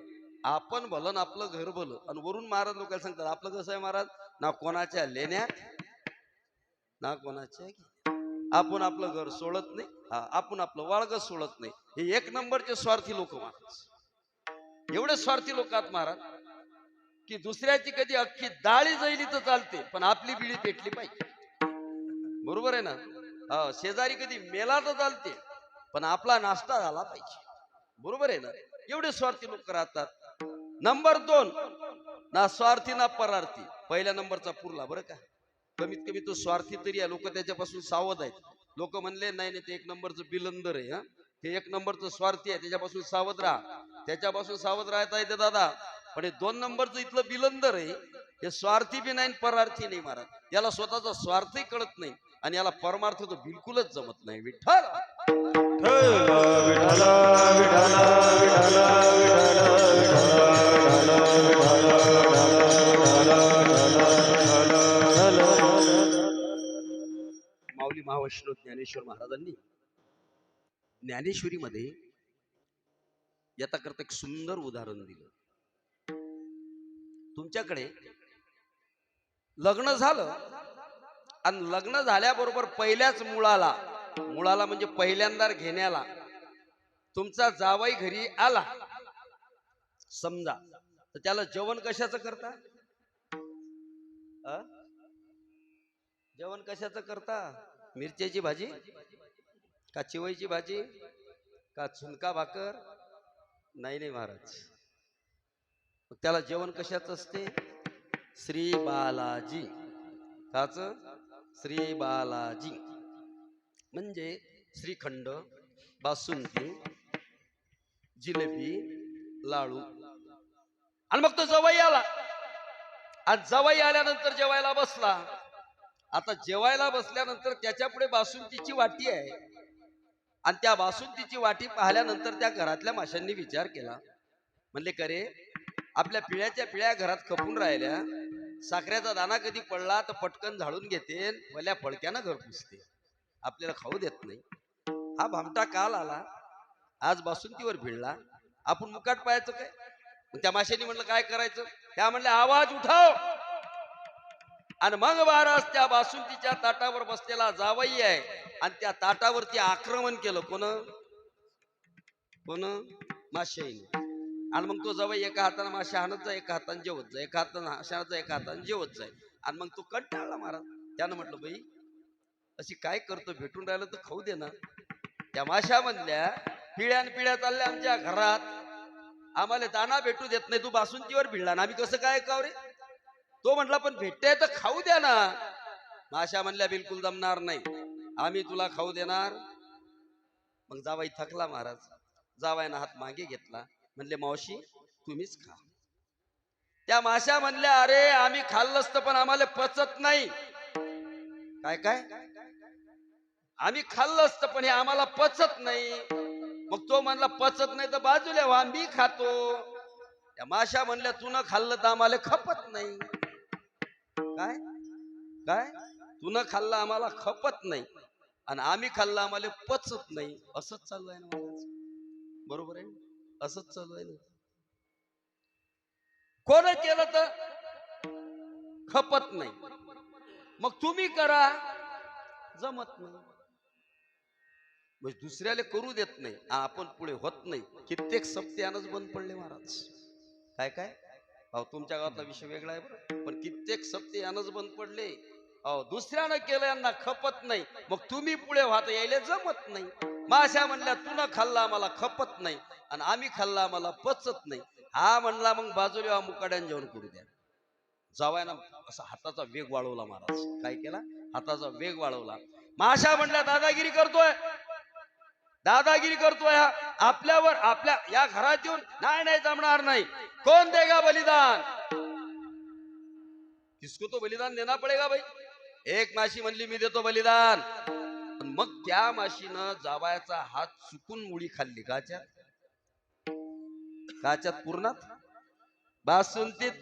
आपण भलं ना आपलं घर भलं. आणि वरून महाराज लोकांना सांगतात आपलं कसं आहे महाराज, ना कोणाच्या लेण्यात ना कोणाच्या आपण आपलं घर सोडत नाही, आपण आपलं वाळग सोडत नाही. हे एक नंबरचे स्वार्थी लोक महाराज. एवढे स्वार्थी लोक आहेत महाराज की दुसऱ्याची कधी अख्खी डाळी जळली तर चालते पण आपली बिडी पेटली पाहिजे. बरोबर आहे ना. शेजारी कधी मेला तर चालते पण आपला नाश्ता झाला पाहिजे. बरोबर आहे ना. एवढे स्वार्थी लोक राहतात. नंबर 2, ना स्वार्थी ना परार्थी. पहिल्या नंबरचा पुरला बरं का. कमीत कमी तो स्वार्थी तरी आहे, लोक त्याच्यापासून सावध आहेत. लोक म्हणले नाही नाही ते एक नंबरचं बिलंदर आहे, ते एक नंबरचं स्वार्थी आहे, त्याच्यापासून सावध राहा. त्याच्यापासून सावध राहता येते दादा. पण हे 2 नंबरचं इथलं बिलंदर आहे, हे स्वार्थी बी नाही परार्थी नाही महाराज. याला स्वतःचा स्वार्थही कळत नाही आणि याला परमार्थ तो बिलकुलच जमत नाही. विठ्ठल माऊली महावैष्णव ज्ञानेश्वर महाराजांनी ज्ञानेश्वरीमध्ये याच्याकरता एक सुंदर उदाहरण दिलं. तुमच्याकडे लग्न झालं आणि लग्न झाल्याबरोबर पहिल्याच मुळाला म्हणजे पहिल्यांदा घेण्याला तुमचा जावई घरी आला समजा, तर त्याला जेवण कशाचं करता? जेवण कशाचं करता? मिरच्याची भाजी का चिवईची भाजी का झुणका भाकर? नाही नाही महाराज. त्याला जेवण कशाचं असते? श्री बालाजी. काच? श्री बालाजी म्हणजे श्रीखंड, बासुंदी, जिलेबी, लाडू. आणि मग तो जवाई आला आणि जवाई आल्यानंतर जेवायला बसला. आता जेवायला बसल्यानंतर त्याच्या पुढे बासुंदीची वाटी आहे आणि त्या बासुंदीची वाटी पाहिल्यानंतर त्या घरातल्या माशांनी विचार केला. म्हणले करे आपल्या पिळ्याच्या पिळ्या घरात खपून राहिल्या, साखरेचा दाना कधी पडला तर पटकन झाडून घेते, भल्या फळक्यानं घर पुसते, आपल्याला खाऊ देत नाही. हा भामटा काल आला, आज बासुंदीवर भिडला, आपण मुकाट पाहायचं काय? त्या माशांनी म्हणलं काय करायचं? त्या म्हणले आवाज उठाव. आणि मग महाराज त्या बासुंदीच्या ताटावर बसलेला जावई आहे आणि त्या ताटावरती आक्रमण केलं. कोण? माशाईने. आणि मग तो जावई एका हाताने माशा आणत जाय, एका हाताने जेवत जाय, एका हाताने माशा आणत जाय, एका हाताने जेवत जाय. आणि मग तो कंटाळला महाराज. त्यानं म्हटलं बाई अशी काय करतो, भेटून राहिलं तर खाऊ दे ना. त्या माशा म्हणल्या पिढ्यान पिढ्या चालल्या आमच्या घरात, आम्हाला दाना भेटू देत नाही, तू बासुंदीवर भिडला ना, आम्ही कसं काय खाऊ रे? तो म्हटला पण भेटते तर खाऊ द्या ना. माशा म्हणल्या बिलकुल जमणार नाही, आम्ही तुला खाऊ देणार. मग जावाई थकला महाराज. जावाईनं हात मागे घेतला, म्हणले मावशी तुम्हीच खा. त्या माशा म्हणल्या अरे आम्ही खाल्लं असतं पण आम्हाला पचत नाही. काय? आम्ही खाल्लं असतं पण हे आम्हाला पचत नाही. मग तो म्हणला पचत नाही तर बाजूला व्हा, मी खातो. त्या माशा म्हणल्या तू न खाल्लं तर आम्हाला खपत नाही. काय तू न खाल्लं आम्हाला खपत नाही आणि आम्ही खाल्लं आम्हाला पचत नाही. असंच चालू आहे ना महाराज. बरोबर आहे, असंच चालू आहे ना. कोण केलं तर खपत नाही, मग तुम्ही करा, जमत नाही. म्हणजे दुसऱ्याला करू देत नाही, आपण पुढे होत नाही. कित्येक सप्त्यानच बंद पडले महाराज. काय अहो तुमच्या गावातला विषय वेगळा आहे बरं, पण कित्येक सप्ते यानच बंद पडले. अहो दुसऱ्यानं केलं यांना खपत नाही, मग तुम्ही पुढे व्हात यायला जमत नाही. माशा म्हणल्या तू न खाल्ला आम्हाला खपत नाही आणि आम्ही खाल्ला आम्हाला पचत नाही. हा म्हणला मग बाजूला मुकाड्यान जेवण करू द्या. जावायना असा हाताचा वेग वाढवला महाराज. काय केला? हाताचा वेग वाढवला. माशा म्हणल्या दादागिरी करतोय आपल्यावर, आपल्या या घरात येऊन. नाही जमणार नाही. कौन देगा बलिदान? किसको तो बलिदान देना पडेगा भाई. एक माशी म्हणली मी देतो बलिदान. मग त्या माशीनं जावयाचा हात चुकून मुळी खाल्ली. काच्यात पूर्णात बासुंदीत.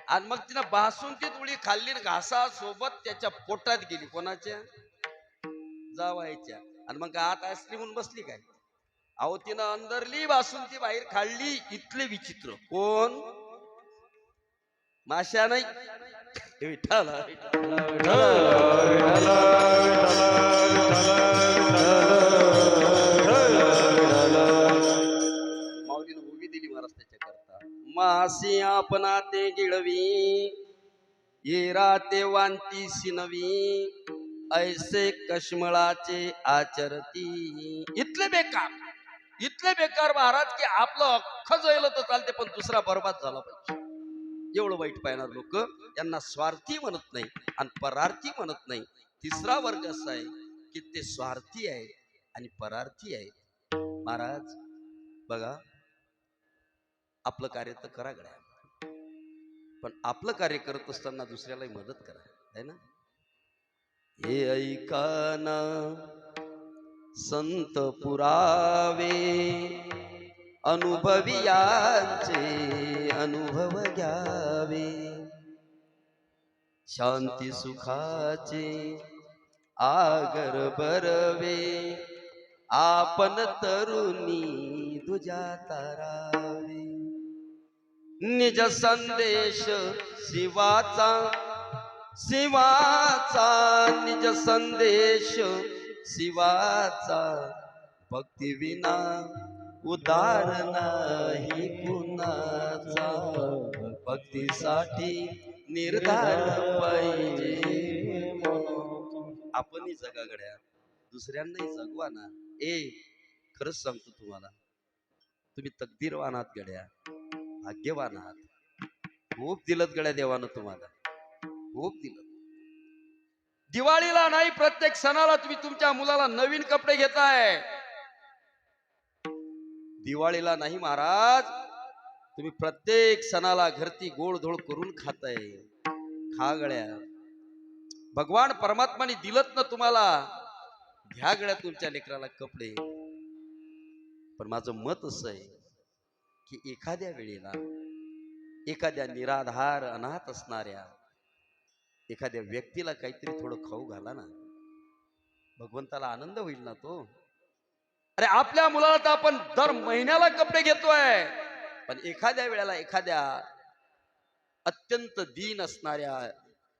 आणि मग तिनं बासुंदीत उडी खाल्ली, घासा सोबत त्याच्या पोटात गेली. कोणाच्या? जावायच्या. आणि मग आत आईस्क्रीम म्हणून बसली काय? अहो तिनं अंदरली बासुंदी बाहेर काढली. इथले विचित्र कोण? माश्या नाही. विठ्ठल माऊलीनं उभी दिली महाराज त्याच्या करता. मासी आपणा ते गिळवी, येरा ते वांती सिनवी, ऐसे कश्मळाचे आचरती. इथले बेकार महाराज की आपलं अख्खं जळलं तर चालते पण दुसरा बरबाद झाला पाहिजे. एवढं वाईट पाहणार लोक. यांना स्वार्थी म्हणत नाही आणि परार्थी म्हणत नाही. तिसरा वर्ग असा आहे की ते स्वार्थी आहे आणि परार्थी आहे. महाराज बघा, आपलं कार्य तर करा गड्या, पण आपलं कार्य करत असताना दुसऱ्यालाही मदत करा, है ना. हे ऐकाना संत पुरावे, अनुभवियांचे अनुभव घ्यावे. शांती सुखाचे आगर बरवे, आपण तरुणी दुजा तारावे. निज संदेश शिवाचा निज संदेश शिवाचा. भक्ती विना उदार नाही कुणाचा. भक्तीसाठी निर्धार पाहिजे. आपणही जगा गड्या, दुसऱ्यांनाही जगवा ना. खरंच सांगतो तुम्हाला, तुम्ही तकदीरवान आहात गड्या, भाग्यवान आहात. खूप दिलत गड्या देवानं तुम्हाला, खूप दिलं. दिवाळीला नाही, प्रत्येक सणाला तुम्ही तुमच्या मुलाला नवीन कपडे घेताय. दिवाळीला नाही महाराज, तुम्ही प्रत्येक सणाला घरती गोडधोड करून खाताय. खा गड्या, भगवान परमात्माने दिलत ना तुम्हाला. घ्या गड्या तुमच्या लेकराला कपडे. पण माझं मत असं आहे की एखाद्या वेळेला एखाद्या निराधार अनाथ असणाऱ्या एखाद्या व्यक्तीला काहीतरी थोडं खाऊ घाला ना. भगवंताला आनंद होईल ना तो. अरे आपल्या मुलाला तर आपण दर महिन्याला कपडे घेतोय, पण एखाद्या वेळेला एखाद्या अत्यंत दीन असणाऱ्या,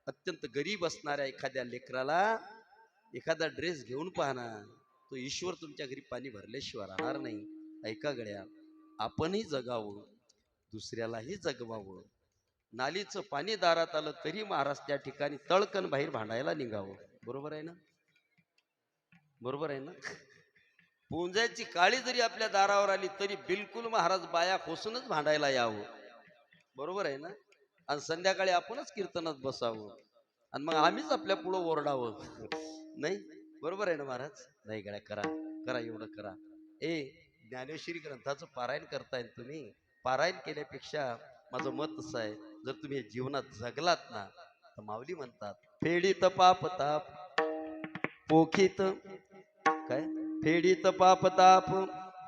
अत्यंत गरीब असणाऱ्या एखाद्या लेकराला एखादा ड्रेस घेऊन पाहना. तो ईश्वर तुमच्या घरी पाणी भरल्याशिवाय राहणार नाही. ऐका गड्या, आपणही जगावं, दुसऱ्यालाही जगवावं. नालीचं पाणी दारात आलं तरी महाराज त्या ठिकाणी तळकन बाहेर भांडायला निघावं. बरोबर आहे ना? बरोबर आहे ना? पुंजाची काळी जरी आपल्या दारावर आली तरी बिलकुल महाराज बाया खोसूनच भांडायला यावं. बरोबर आहे ना? आणि संध्याकाळी आपणच कीर्तनात बसावं आणि मग आम्हीच आपल्या पुढं ओरडावं. नाही, बरोबर आहे ना महाराज? नाही गड्या, करा करा, एवढं करा. ज्ञानेश्वरी ग्रंथाचं पारायण करताय तुम्ही. पारायण केल्यापेक्षा माझं मत असं आहे, जर तुम्ही जीवनात जगलात ना तर माऊली म्हणतात, फेडीत पाप ताप पोखीत काय, फेडीत पाप ताप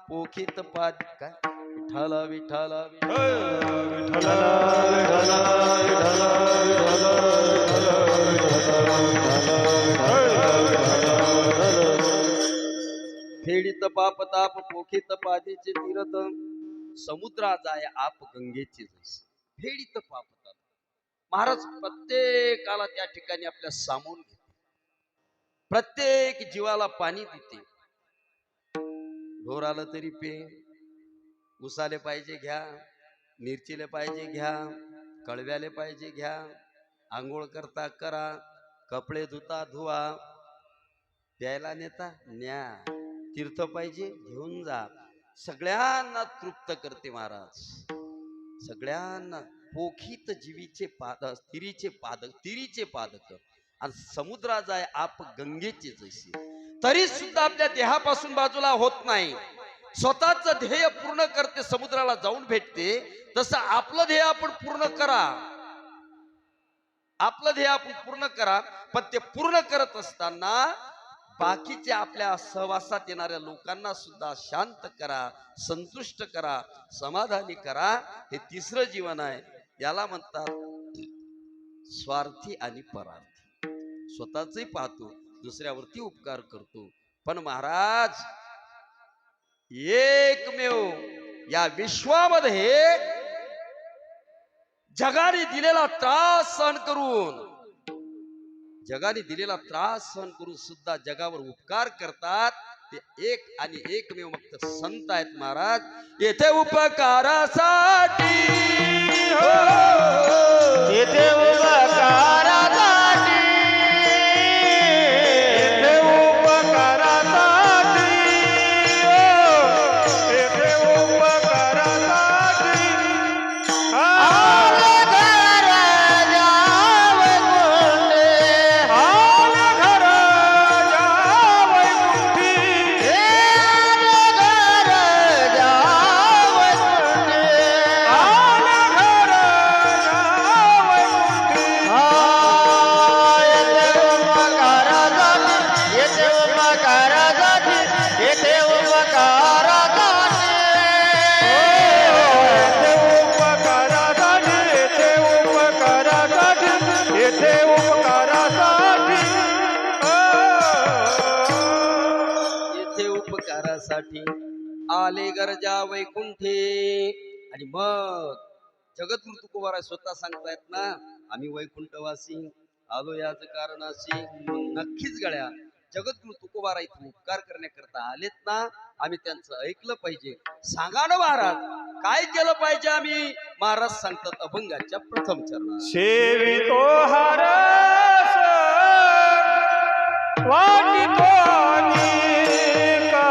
पोखीत पाद काय, विठाला विठाला फेडीत पाप ताप पोखीत पादीचे तीरथ, समुद्रा जाय आप गंगेची जस. फेडीत पाप ताप महाराज प्रत्येकाला त्या ठिकाणी आपल्या सामोर घेते. प्रत्येक जीवाला पाणी देते. ढोर आलं तरी पे, उसाले पाहिजे घ्या, मिरचीले पाहिजे घ्या, कळव्याले पाहिजे घ्या, आंघोळ करता करा, कपडे धुता धुवा, प्यायला नेता न्या, तीर्थ पाहिजे घेऊन जा. सगळ्यांना तृप्त करते महाराज, सगळ्यांना. पोखीत जीवीचे पादक, तिरीचे पादक आणि समुद्रा जाय आप गंगेचे जैसे. तरी सुद्धा आपल्या देहापासून बाजूला होत नाही. स्वतःच ध्येय पूर्ण करते, समुद्राला जाऊन भेटते. तसं आपलं ध्येय आपण पूर्ण करा, आपलं ध्येय आपण पूर्ण करा. पण ते पूर्ण करत असताना बाकीच्या आपल्या सहवासात येणाऱ्या लोकांना सुद्धा शांत करा, संतुष्ट करा, समाधानी करा. हे तिसरं जीवन आहे. याला म्हणतात स्वार्थी आणि परार्थी. स्वतःचही पाहतो, दुसऱ्यावरती उपकार करतो. पण महाराज एकमेव या विश्वामध्ये जगाने दिलेला त्रास सहन करून सुद्धा जगावर उपकार करतात ते एक आणि एकमेव फक्त संत आहेत महाराज। येथे उपकारासाठी हो, येथे उपकारासाठी, येथे उपकारासाठी, येथे उपकारासाठी आले घर जावे कुंडे, आले घर जावई कुंठी, आले घर जावे कुंडे, आले घर जावई कुंठी, येथे उपकारासाठी, येथे उपकारासाठी, येथे उपकारासाठी, येथे उपकारासाठी, येथे उपकारासाठी आले गरजा वैकुंठे। आणि मग जगद्गुरु तुकोबाराय स्वतः सांगतायत ना, आम्ही वैकुंठवासी आलो याच कारणाशी। मग नक्कीच गळ्या जगद्गुरु तुकोबाराय इथे उपकार करण्याकरता आलेत ना, आम्ही त्यांचं ऐकलं पाहिजे। सांगा ना महाराज, काय केलं पाहिजे आम्ही? महाराज सांगतात अभंगाच्या प्रथम चरणात, सेवितो हरस वाटितो अनेका,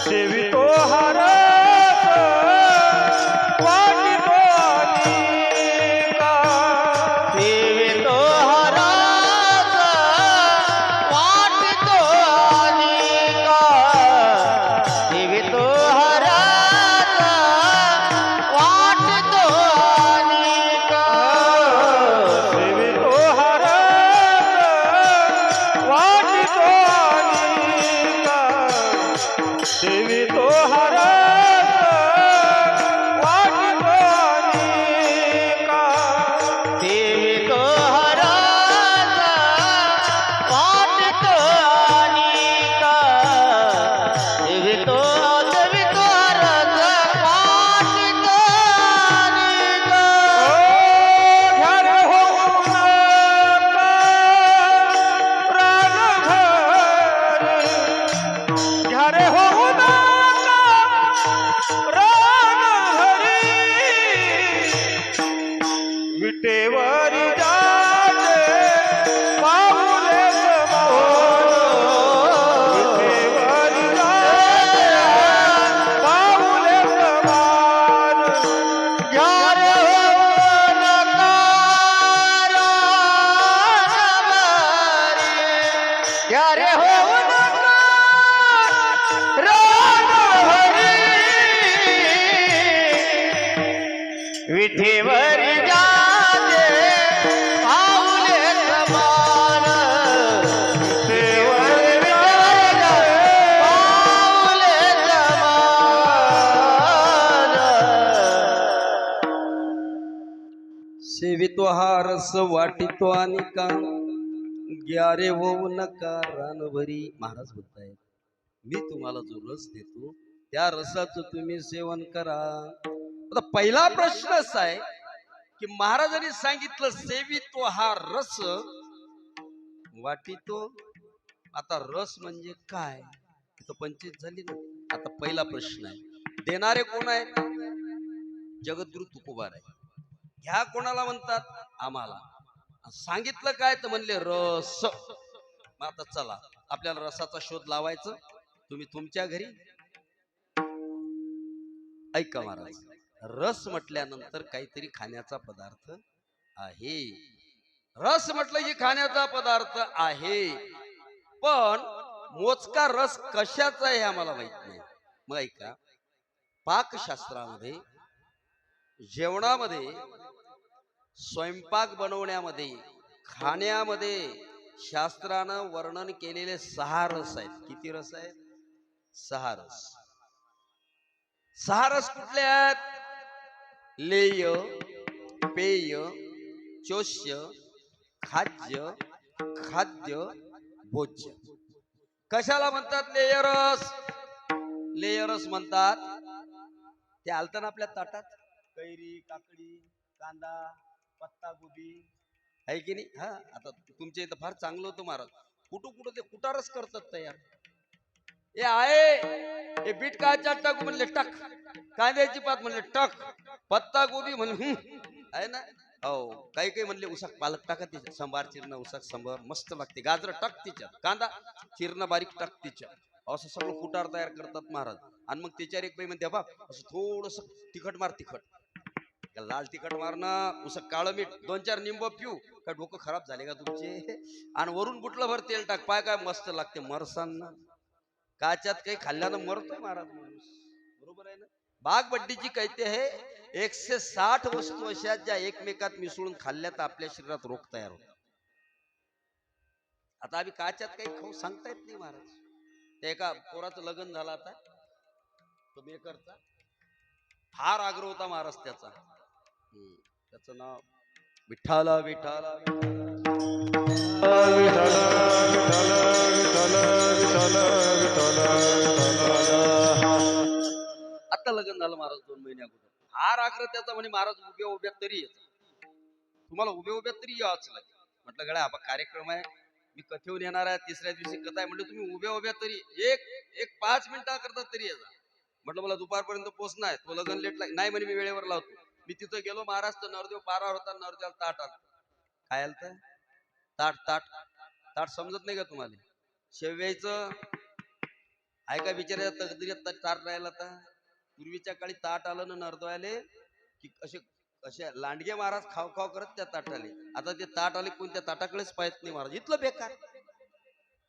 सेवितो हरस वाटितो अनेका, सेवितो हरास वाटितो अनेका, सेवितो हरास वाटितो अनेका, सेवितो हरस वाटितो अनेका, सेवितो हरस वाटितो अनेका, सेवितो हरास वाटितो अनेका, सेवितो सेवितो हरास वाटितो अनेका, घर होऊन प्राण घरी, घर होऊन प्राण घरी, विटेवरी जाते पाऊले समान, विटेवरी जाते पाऊले समान, यार यारे हो विठेवरी जाते पाऊले समान, विटेवरी पाऊले समान, सेवितो हा रस वाटितो अनेका, ग्यारे होऊ नका रानभरी। महाराज बोलतायत, मी तुम्हाला जो रस देतो त्या रसाचं तुम्ही सेवन करा। आता पहिला प्रश्न असा आहे की महाराजांनी सांगितलं सेवितो हा रस वाटितो, आता रस म्हणजे काय? तिथं पंचायत झाली ना। आता पहिला प्रश्न आहे, देणारे कोण आहेत? जगद्गुरु तुकोबाराय। ह्या कोणाला म्हणतात? आम्हाला। सांगितलं काय तर म्हणले रस। मग आता चला आपल्याला रसाचा शोध लावायचा। तुम्ही तुमच्या घरी ऐका महाराज, रस म्हटल्यानंतर काहीतरी खाण्याचा पदार्थ आहे। रस म्हटलं की खाण्याचा पदार्थ आहे, पण मोजका रस कशाचा आहे आम्हाला माहित नाही। मग ऐका, पाकशास्त्रामध्ये, जेवणामध्ये, स्वयंपाक बनवण्यामध्ये, खाण्यामध्ये शास्त्रानं वर्णन केलेले 6 रस आहेत। किती रस आहेत? 6 रस। 6 रस कुठले आहेत? लेय, पेय, चोष्य, खाद्य, खाद्य, भोज्य। कशाला म्हणतात लेय रस? लेयरच म्हणतात. ते आलतं ना आपल्या ताटात, कैरी, काकडी, कांदा, पत्ता गोबी आहे की नाही. हा, आता तुमच्या इथं फार चांगलं होतं महाराज. कुठं ते कुटारच करतात तयार. हे आहे हे बीट कायच्या टाकू म्हणले टक, कांद्याची पात म्हणले टक, पत्ता गोबी म्हणले आहे ना. हो, काही काही म्हणले उसाक पालक टाका तिच्यात, संभार चिरणं उसाक संभार मस्त लागते, गाजर टाक तिच्यात, कांदा चिरणं बारीक टाक तिच्यात, असं सगळं कुटार तयार करतात महाराज. आणि मग त्याच्यावर एक बाई म्हणते बाप असं थोडस तिखट मार, तिखट लाल तिखट मारणं, उसं काळं मीठ, 2-4 निंब पिऊ का डोकं खराब झाले का तुमचे, आणि वरून बुटलं भर तेल टाक, पाय काय मस्त लागते मरसान ना. काच्यात काही खाल्ल्यानं मरतोय महाराज माणूस, बरोबर आहे ना. बागबड्डीची कहते है 160 वस्तू अशा ज्या एकमेकात मिसळून खाल्ल्या तर आपल्या शरीरात रोग तयार होतात. आता आम्ही काच्यात काही खाऊ सांगता येत नाही महाराज. त्या एका पोराचं लग्न झालं आता, तो बेकरचा फार आग्रह होता महाराज त्याचा. त्याचं नाव विठ्ठला विठ्ठला आता लग्न झालं महाराज 2 महिने अगोदर. फार आग्रह त्याचा, म्हणे महाराज उभ्या उभ्या तरी येत, तुम्हाला उभ्या उभ्या तरी यावंच लागेल. म्हटलं गड्या हा कार्यक्रम आहे, मी कथेहून येणार आहे, तिसऱ्या दिवशी कथा आहे, म्हणजे तुम्ही उभ्या उभ्या तरी एक 5 मिनिटा करता तरी यायचा. म्हटलं मला दुपारपर्यंत पोहोचणं आहे, तो लग्न लेट नाही म्हणे, मी वेळेवर लावतो. मी तिथं गेलो महाराज, तर नरदेव पारावर होता, नरदेवाला ताट आलं. काय आलं तर ताट ताट ताट समजत नाही का तुम्हाला, शेवयाचं आहे का बिचाऱ्याच्या तकदीरीत ताट राहिला. तर पूर्वीच्या काळी ताट आलं ना नरदेवाले की असे असे लांडगे महाराज खाव खाव करत त्या ताटाले. आता ते ताट आले कोणत्या ताटाकडेच पाहत नाही महाराज, इथलं बेकार.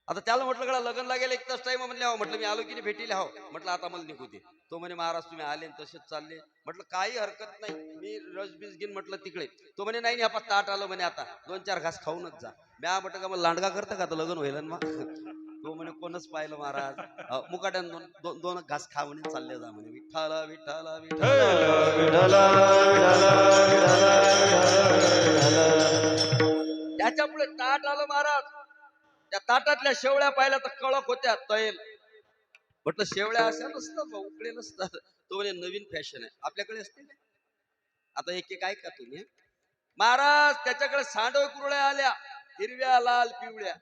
आता त्याला म्हटलं गडा लग्न लागेल 1 तास टाइम, म्हणले हो. म्हटलं मी आलो की नाही भेटीला, हो. म्हटलं आता मला निघू दे. तो म्हणे महाराज तुम्ही आले तसेच चालले. म्हटलं काही हरकत नाही, मी रसबीज घेईन म्हटलं तिकडे. तो म्हणे नाही आपण ताट आलं म्हणे, आता 2-4 घास खाऊनच जा. म्या म्हटलं का मला लांडगा करतं का, आता लग्न होईल मग. तो म्हणे कोणच पाहिलं महाराज, मुकाट्यान दोन घास खा म्हणे, चालले जा म्हणे. विठ्ठला विठ्ठला विठ्ठला. त्याच्यामुळे ताट आलं महाराज. त्या ताटातल्या शेवळ्या पाहिल्या तर कळक होत्या तैल. म्हटलं शेवळ्या अशा नसतात भाऊ, उकडे नसतात. तो म्हणे नवीन फॅशन आहे, आपल्याकडे असते ना. आता एक एक ऐका तुम्ही महाराज, त्याच्याकडे सांडव कुरळ्या आल्या, हिरव्या लाल पिवळ्या.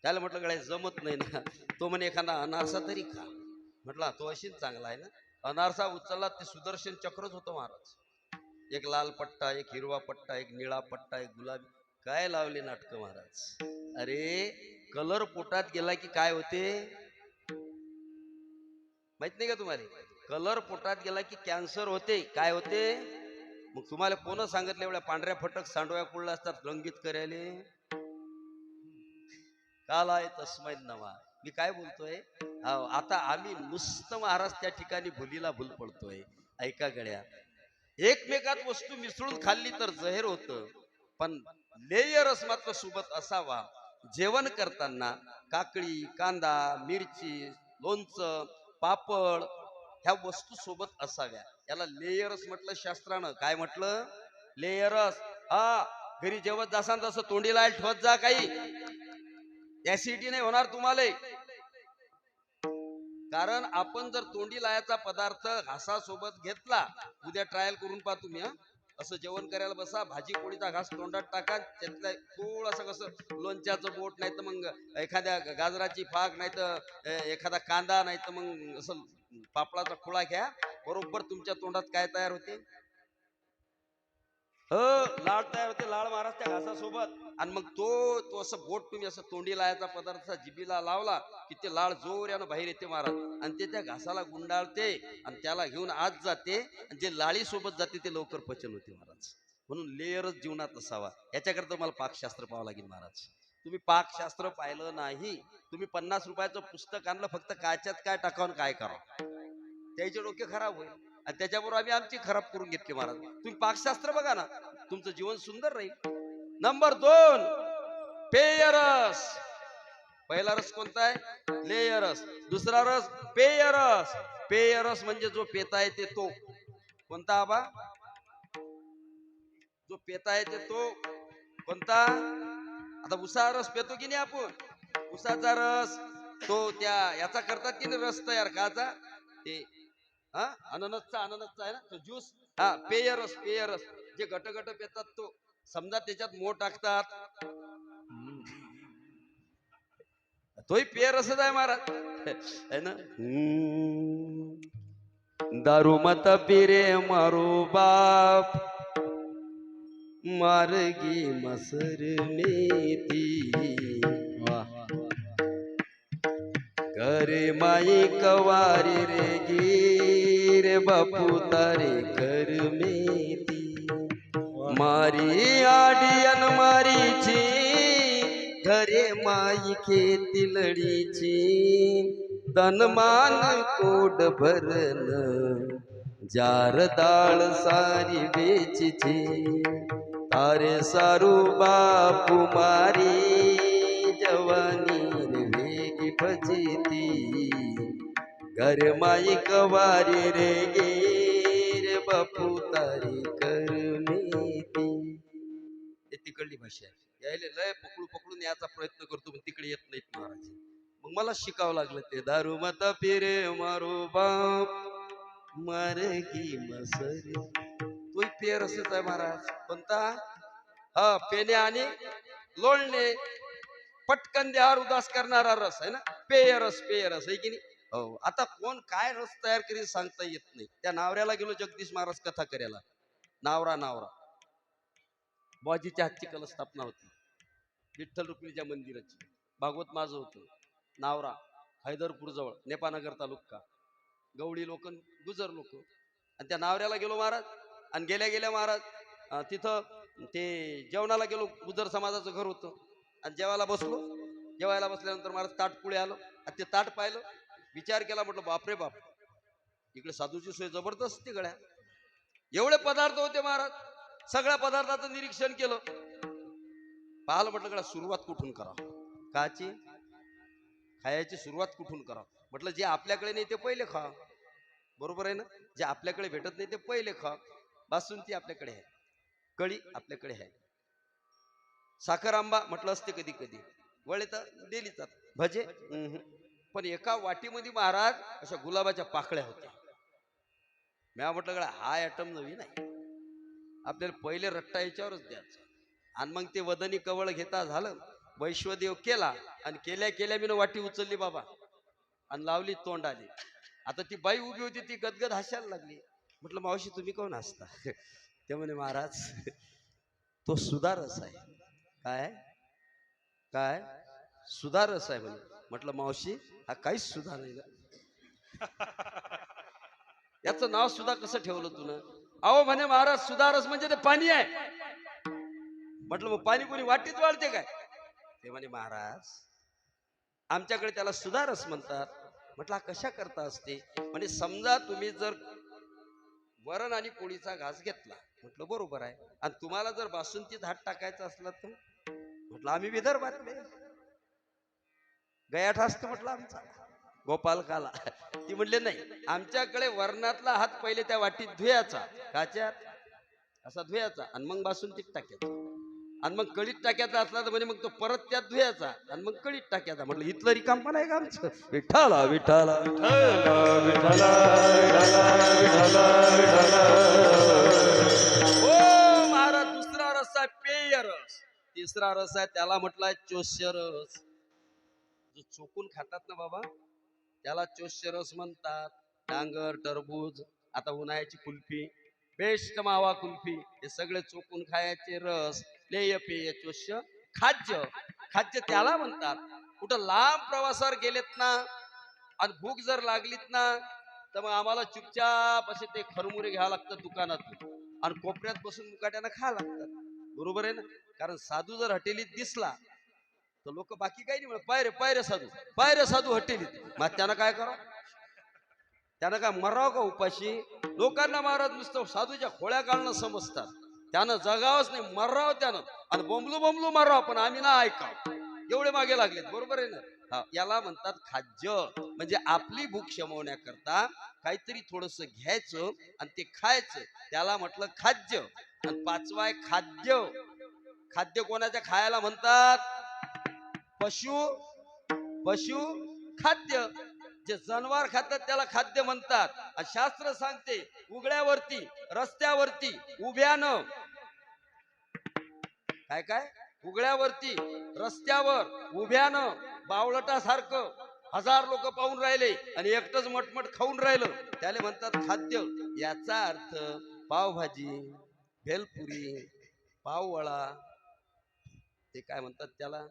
त्याला म्हटलं गड्या जमत नाही ना. तो म्हणे एखादा अनारसा तरी खा. म्हटला तो अशीच चांगला आहे ना. अनारसा उचलला, ते सुदर्शन चक्रच होतं महाराज. एक लाल पट्टा, एक हिरवा पट्टा, एक निळा पट्टा, एक गुलाबी. काय लावले नाटक महाराज. अरे कलर पोटात गेला की काय होते माहित नाही का तुम्हाला. कलर पोटात गेला की कॅन्सर होते. काय होते मग तुम्हाला कोण सांगितलं एवढ्या पांढऱ्या फटक सांडव्या कुळल्या असतात रंगीत करायले. काल आहे तस्मै नवा. मी काय बोलतोय, आता आम्ही नुसतं महाराज त्या ठिकाणी भुलीला भूल पडतोय. ऐका गड्या, एकमेकात वस्तू मिसळून खाल्ली तर जहर होतं, पण लेयरच मात्र सोबत असावा. जेवण करताना काकडी, कांदा, मिरची, लोणचं, पापड ह्या वस्तू सोबत असाव्या. याला लेयरस म्हटलं शास्त्रानं. काय म्हटलं? लेयरस. हा, घरी जेवत जासान तसं तोंडी लाल ठेवत जा, काही ऍसिडिटी नाही होणार तुम्हाला. कारण आपण जर तोंडी लायाचा पदार्थ घासासोबत घेतला, उद्या ट्रायल करून पहा तुम्ही. असं जेवण करायला बसा, भाजी पोळीचा घास तोंडात टाका, त्यातलं थोडंसं कसं लोणच्याचं बोट, नाही तर मग एखाद्या गाजराची फाक, नाही तर एखादा कांदा, नाही तर मग असं पापडाचा खुळा घ्या. बरोबर तुमच्या तोंडात काय तयार होते? लाळ तयार होते, लाळ महाराज त्या घासासोबत. आणि मग तो असं बोट तुम्ही असं तोंडी लायाचा पदार्थ जिबीला लावला की ते लाळ जोरानं बाहेर येते महाराज, आणि ते त्या घासाला गुंडाळते आणि त्याला घेऊन आत जाते, आणि जे लाळी सोबत जाते ते लवकर पचन होते महाराज. म्हणून लेयरच जीवनात असावा. याच्याकरता मला पाकशास्त्र पाहावं लागेल महाराज. तुम्ही पाकशास्त्र पाहिलं नाही, तुम्ही 50 रुपयाचं पुस्तक आणलं, फक्त कायच्यात काय टाकावून काय करावं, त्याचे डोके खराब होईल. आणि त्याच्याबरोबर आम्ही आमची खराब करून घेतली महाराज. तुम्ही पाकशास्त्र बघा ना, तुमचं जीवन सुंदर राहील. Number 2, payers. पहिला रस कोणता आहे? लेयरस. दुसरा रस पेयरस. पेयरस म्हणजे जो पेता येते तो. कोणता आबा? जो पेता येते तो कोणता? आता उसा रस पेतो की नाही आपण? उसाचा रस, तो त्या याचा करतात की नाही रस तयार काचा ते हा अननसचा आहे ना तो ज्यूस हा पेय रस जे गट गट पितात तो समजा त्याच्यात मोठ टाकतात तोही पेय रसच आहे महाराज है ना दारू मत पिरे मारो बाप मार्गी मसर मेथी करे माई कवारी रे गिर बापू तारे कर मेथी मारी आडियन मारीची घरे माई खेतिलडीची तनमान कोड भरन जार डाळ सारी बेचीची तारे सारू बापू मारी जवानी रे वेगी भजीती घर माई कवारी रे गे बापू तारी कर मेथी हे तिकडली भाषा आहे यायले लय पकडून याचा प्रयत्न करतो पण तिकडे येत नाहीत महाराज मग मला शिकावं लागलं ते दारू मत पिरे मारो बाप मरगी मसर तोही पेय रसच आहे महाराज कोणता हा पेने आणि लोळणे पटकन देहार उदास करणारा रस आहे ना पेय रस आहे की नाही हो आता कोण काय रस तयार करीत सांगता येत नाही त्या नावऱ्याला गेलो जगदीश महाराज कथा करायला नावरा बाजीच्या हातची कलस्थापना होती विठ्ठल रुक्मिणीच्या मंदिराची भागवत माझं होतं नावरा हैदरपूर जवळ नेपानगर तालुका गवळी लोक गुजर लोक आणि त्या नावऱ्याला गेलो महाराज आणि गेल्या महाराज तिथं ते जेवणाला गेलो गुजर समाजाचं घर होतं आणि जेवायला बसल्यानंतर महाराज ताट पुढे आलो आणि ते ताट पाहिलं विचार केला म्हटलं बापरे बाप इकडे साधूची सोय जबरदस्त गड्या एवढे पदार्थ होते महाराज सगळ्या पदार्थाचं निरीक्षण केलं पाहिलं म्हटलं गड्या सुरुवात कुठून करावं काची खायची सुरुवात कुठून करावं म्हटलं जे आपल्याकडे नाही ते पहिले खा बरोबर आहे ना जे आपल्याकडे भेटत नाही ते पहिले खा बासुंदी आपल्याकडे आहे कळी आपल्याकडे आहे साखर आंबा म्हटलं असते कधी कधी वळे तर डेलीचात भजे पण एका वाटीमध्ये महाराज अशा गुलाबाच्या पाकळ्या होत्या म्या म्हटलं गड्या हा आयटम नवीन आहे आपल्याला पहिले रट्टा याच्यावरच द्यायचं आणि मग ते वदनी कवळ घेता झालं वैश्वदेव केला आणि केल्या मी वाटी उचलली बाबा आणि लावली तोंड आली आता ती बाई उभी होती ती गदगद हसायला लागली म्हटलं मावशी तुम्ही कोण हसता ते म्हणे महाराज तो सुधारस आहे काय सुधारस आहे म्हणे म्हटलं मावशी हा काहीच सुद्धा नाही याचं नाव सुद्धा कसं ठेवलं तुला अहो म्हणे महाराज सुधारस म्हणजे ते पाणी आहे म्हटलं मग पाणी कोणी वाटीत वाढते काय ते म्हणे महाराज आमच्याकडे त्याला सुधारस म्हणतात म्हटलं कशा करता असते म्हणजे समजा तुम्ही जर वरण आणि पोळीचा घास घेतला म्हटलं बरोबर आहे आणि तुम्हाला जर बासुंदीत हात टाकायचा असला तर म्हटलं आम्ही विदर्भातले गयाठ असतो म्हटलं आमचा गोपाल काला ती म्हणले नाही आमच्याकडे वरणातला हात पहिले त्या वाटीत धुयाचा काच्यात असा धुयाचा आणि मग बासुंदीत टाकायचा आणि मग कळीत टाक्याचा असला तर म्हणजे मग तो परत त्यात धुयाचा आणि मग कळीत टाक्याचा म्हटलं इथलं रिकाम पण आहे का आमचं विठ्ठला विठ्ठला हो महाराज दुसरा रस आहे पेय रस तिसरा रस आहे त्याला म्हटलाय चोष्य रस जो चोकून खातात ना बाबा त्याला चोष्य रस म्हणतात डांगर टरबूज आता उन्हाळ्याची कुल्फी बेस्ट मावा कुल्फी हे सगळे चोकून खायचे रस पेय चोष्य खाद्य त्याला म्हणतात कुठं लांब प्रवासावर गेलेत ना आणि भूक जर लागलीत ना तर मग आम्हाला चुपचाप असे ते खरमुरे घ्यावं लागतं दुकानात आणि कोपऱ्यात बसून मुकाट्यानं खा लागतात बरोबर आहे ना कारण साधू जर हटेलीत दिसला तर लोक बाकी काही नाही म्हणत पायरे साधू हटेलीत मग त्यानं काय करावं त्यानं काय मराव का उपाशी लोकांना महाराज नुसतं साधूच्या खोळ्या घालणं समजतात त्यानं जगावंच नाही मराव त्यानं आणि बोंबलू मराव पण आम्ही ना ऐकाव एवढे मागे लागलेत बरोबर आहे ना याला म्हणतात खाद्य म्हणजे आपली भूक शमवण्याकरता काहीतरी थोडस घ्यायचं आणि ते खायचं त्याला म्हटलं खाद्य आणि पाचवा आहे खाद्य कोणाच्या खायला म्हणतात पशु खाद्य. जे जनावर खातात त्याला खाद्य म्हणतात. आणि शास्त्र सांगते उघड्यावरती, रस्त्यावरती, उभ्यानं, काय काय उघड्यावरती, रस्त्यावर, उभ्यानं, बावळटासारखं 1000 लोक पाहून राहिले आणि एकटंच मटमट खाऊन राहिलं, त्याला म्हणतात खाद्य. याचा अर्थ पावभाजी, भेलपुरी, पाववळा, ते काय म्हणतात त्याला,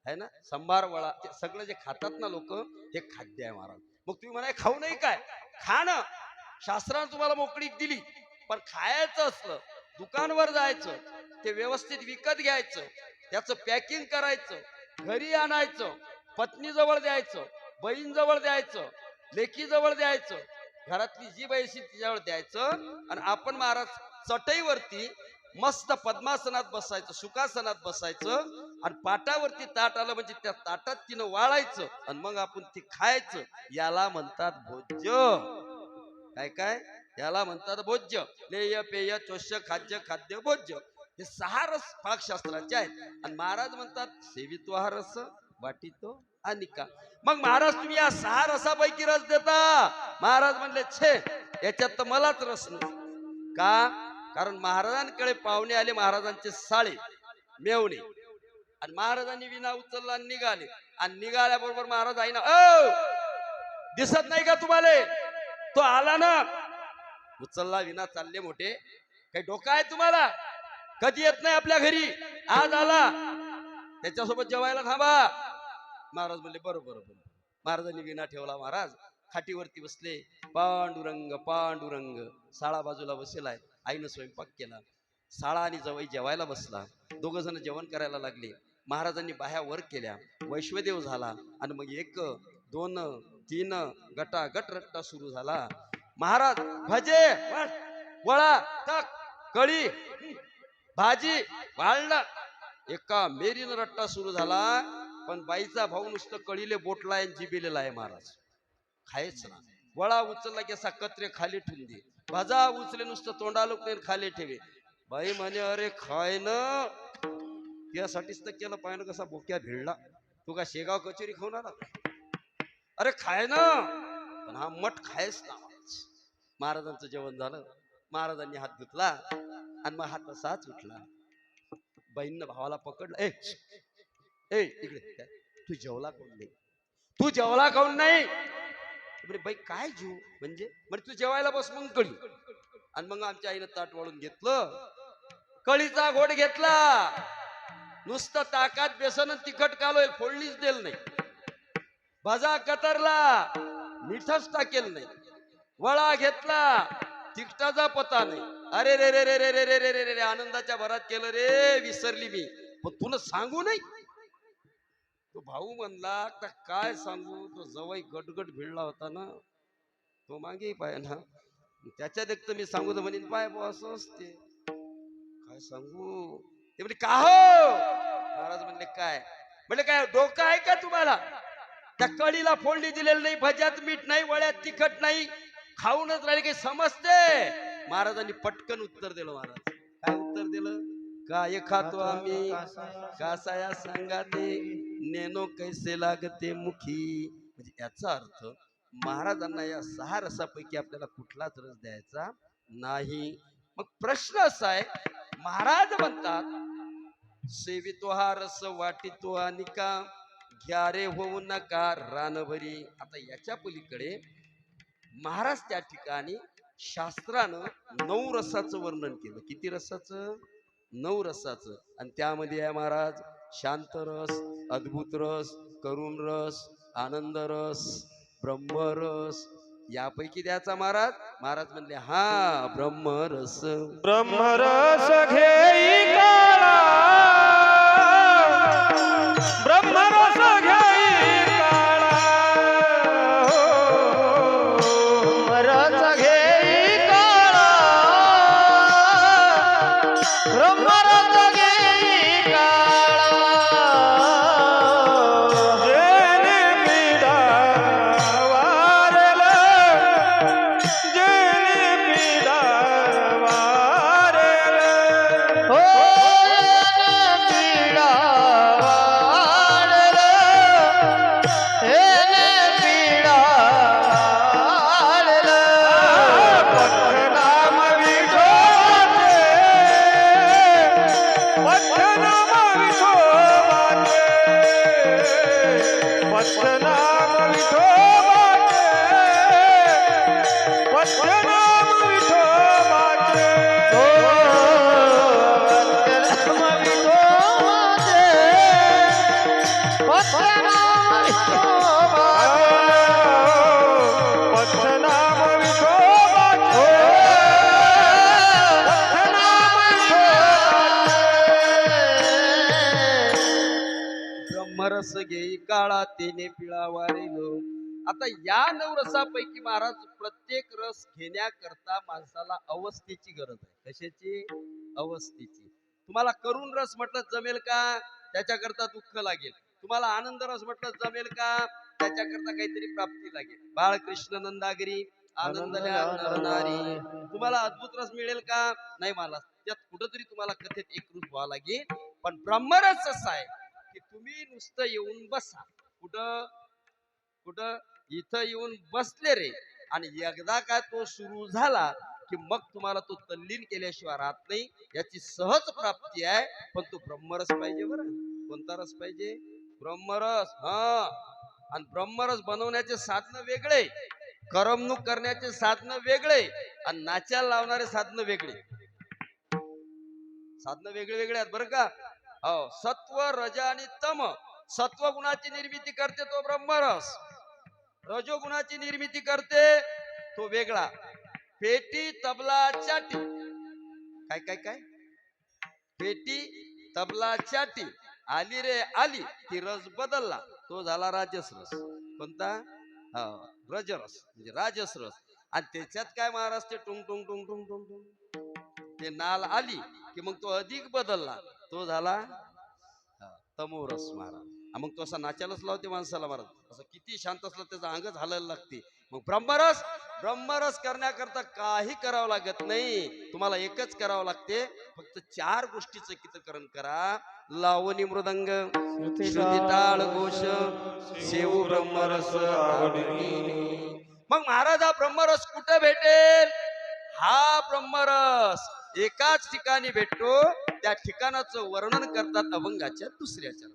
है ना, संभार वळा, ते सगळं जे खातात ना लोक, हे खाद्य आहे महाराज. मग तुम्ही म्हणाय खाऊ नाही काय, खा ना. शास्त्राने तुम्हाला मोकळीक दिली, पण खायचं असलं दुकानवर जायचं, ते व्यवस्थित विकत घ्यायचं, त्याचं पॅकिंग करायचं, घरी आणायचं, पत्नीजवळ द्यायचं, बहीणजवळ द्यायचं, लेकीजवळ द्यायचं, घरातली जी बाईशी तिच्यावर द्यायचं. आणि आपण महाराज चटईवरती मस्त पद्मासनात बसायचं, सुखासनात बसायचं, आणि पाटावरती ताट आलं म्हणजे त्या ताटात तिनं वाळायचं, आणि मग आपण ती खायचं. याला म्हणतात भोज्य. काय काय याला म्हणतात भोज्य. लेय पेय चोष्य खाद्य खाद्य भोज्य, हे 6 रस पाकशास्त्राचे आहेत. आणि महाराज म्हणतात सेवितो हा रस वाटितो अनिका. मग महाराज तुम्ही या 6 रसापैकी रस देता. महाराज म्हणले छे, याच्यात तर मलाच रस नाही. का? कारण महाराजांकडे पाहुणे आले, महाराजांचे साळे मेवणे, आणि महाराजांनी विना उचलला आणि निघाले. आणि निघाल्याबरोबर महाराज आहे ना, ओ दिसत नाही का तुम्हाला, तो आला ना, उचलला विना, चालले मोठे, काही डोका आहे तुम्हाला, कधी येत नाही आपल्या घरी, आज आला, त्याच्यासोबत जेवायला थांबा. महाराज म्हणले बरोबर बरोबर. महाराजांनी विना ठेवला, महाराज खाटीवरती बसले. पांडुरंग पांडुरंग, साळा बाजूला बसलाय, आईनं स्वयंपाक केला, साळा आणि जवई जेवायला बसला, 2 जण जेवण करायला लागले. महाराजांनी बाह्या वर केल्या, वैश्वदेव झाला, आणि मग 1 2 3 गटागट रट्टा सुरू झाला. महाराज भजे वळा टाक, कळी भाजी वाळणं, एका मेरीनं रट्टा सुरू झाला. पण बाईचा भाऊ नुसतं कळीले बोटला आहे, जिबेलेला आहे. महाराज खायच ना. वळा उचलला की असा कत्रे खाली ठेवून दे, भाजा उचले नुसतं तोंडालोक खाली ठेवे. बाई म्हणे अरे खाय ना, यासाठीच तर केलं पाहिजे. कसा बोक्या भिडला, तू का शेगाव कचोरी खाऊन आला, अरे खाय ना, पण हा मठ खायच ना. महाराजांचं जेवण झालं, महाराजांनी हात धुतला, आणि मग हात तसाच उठला. बहीण भावाला पकडलं, ए ए इकडे, तू जेवला कोण नाही, तू जेवला कोण नाही. बाई काय जीव म्हणजे तू जेवायला बस मग कळी. आणि मग आमच्या आईनं ताट वाळून घेतलं, कळीचा घोट घेतला, नुसतं ताकात बेसन तिखट कालोय, फोडलीच देल नाही, भाजा कतरला, मिठच टाकेल नाही, वळा घेतला, तिखटाचा पता नाही. अरे रे रे रे रे रे रे रे रे रे, आनंदाच्या भरात केलं रे, विसरली मी, पण तुला सांगू नाही. तो भाऊ म्हणला तर काय सांगू, तो जवळ गटगट भिडला होता ना, तो मागे पाय ना, त्याच्यात एक तर मी सांगू तर म्हणेन पाय असं असते, काय सांगू. ते म्हणजे का हो. महाराज म्हणले काय, म्हणजे काय डोकं आहे का तुम्हाला, त्या कळीला फोडणी दिलेली नाही, भज्यात मीठ नाही, वळ्यात तिखट नाही, खाऊनच राहिले, काही समजते. महाराजांनी पटकन उत्तर दिलं. महाराज काय उत्तर दिलं, काय खातो आम्ही कासाया सांगाते, नेनो कैसे लागते मुखी. म्हणजे याचा अर्थ महाराजांना या 6 रसापैकी आपल्याला कुठलाच रस द्यायचा नाही. मग प्रश्न असा आहे, महाराज म्हणतात सेवितो हा रस वाटितो अनिका, घ्या रे होऊ नका रानभरी. आता याच्या पलीकडे महाराज त्या ठिकाणी शास्त्रानं 9 रसाचं वर्णन केलं. किती रसाचं? 9 रसाचं. आणि त्यामध्ये आहे महाराज शांत रस, अद्भुत रस, करुण रस, आनंद रस, ब्रह्मरस. यापैकी द्यायचा महाराज. महाराज म्हणले हा ब्रह्मरस. ब्रह्मरस घेई काळा, ब्रह्मरस घेई काळा, रस घेई काळा, ब्रह्मरस घेई काळा, जेने पिडा वारल, जेने पिडा वारल, हो पीडा वाढल, हे नाम विठोबाचे पथ्य नाम विठोबाचे पथ्य नाम विठोबाचे पथ्य नाम ब्रह्मरस घेई काळा तेने पिळावा रे लो. आता या नवरसापैकी महाराज प्रत्येक रस घेण्याकरता माणसाला अवस्थेची गरज आहे. कशाची? अवस्थेची. तुम्हाला करुण रस म्हटलं जमेल का? त्याच्याकरता दुःख लागेल. तुम्हाला आनंद रस म्हटलं जमेल का? त्याच्याकरता काहीतरी प्राप्ती लागेल. बाळकृष्ण नंदागिरी आनंद नरनारी. तुम्हाला अद्भुत रस मिळेल का? नाही. मला त्यात कुठंतरी तुम्हाला कथेत एकरूप व्हावं लागेल. पण ब्रह्मरस असा आहे की तुम्ही नुसतं येऊन बसा. कुठं कुठं? इथं येऊन बसले रे, आणि एकदा का तो सुरू झाला की मग तुम्हाला तो तल्लीन केल्याशिवाय राहत नाही. याची सहज प्राप्ती आहे. पण तो ब्रह्मरस पाहिजे. बरं, कोणता रस पाहिजे? ब्रह्मरस. हा. आणि ब्रह्मरस बनवण्याचे साधन वेगळे, करमणूक करण्याचे साधन वेगळे, आणि नाचायला लावणारे साधन वेगळे. साधन वेगळे वेगळे आहेत बरं का. हो. सत्व, रज आणि तम. सत्व गुणाची निर्मिती करते तो ब्रह्मरस. रजोगुणाची निर्मिती करते तो वेगळा. पेटी तबला चाटी. काय काय काय? पेटी तबला चाटी. आली रे आली की रस बदलला, तो झाला राजस रस. कोणता? रजरस म्हणजे राजस रस. आणि त्याच्यात काय महाराज? ते टुंग टुंग टुंग टुंग टुंग टुंग ते नाल आली की मग तो अधिक बदलला, तो झाला तमोरस महाराज. मग तो असा नाचायलाच लावते माणसाला महाराज. असं किती शांत असलं त्याचं अंग झालायला लागते. मग ब्रह्मरस, ब्रह्मरस करण्याकरता काही करावं लागत नाही. तुम्हाला एकच करावं लागते. फक्त 4 गोष्टीचं कीर्तन करा. लावणी मृदंग, श्रुती टाळ घोष, सेवू ब्रह्मरस आवडीने. मग महाराज हा ब्रह्मरस कुठे भेटेल? हा ब्रह्मरस एकाच ठिकाणी भेटतो. त्या ठिकाणाचं वर्णन करतात अभंगाच्या 2ऱ्या चरणात.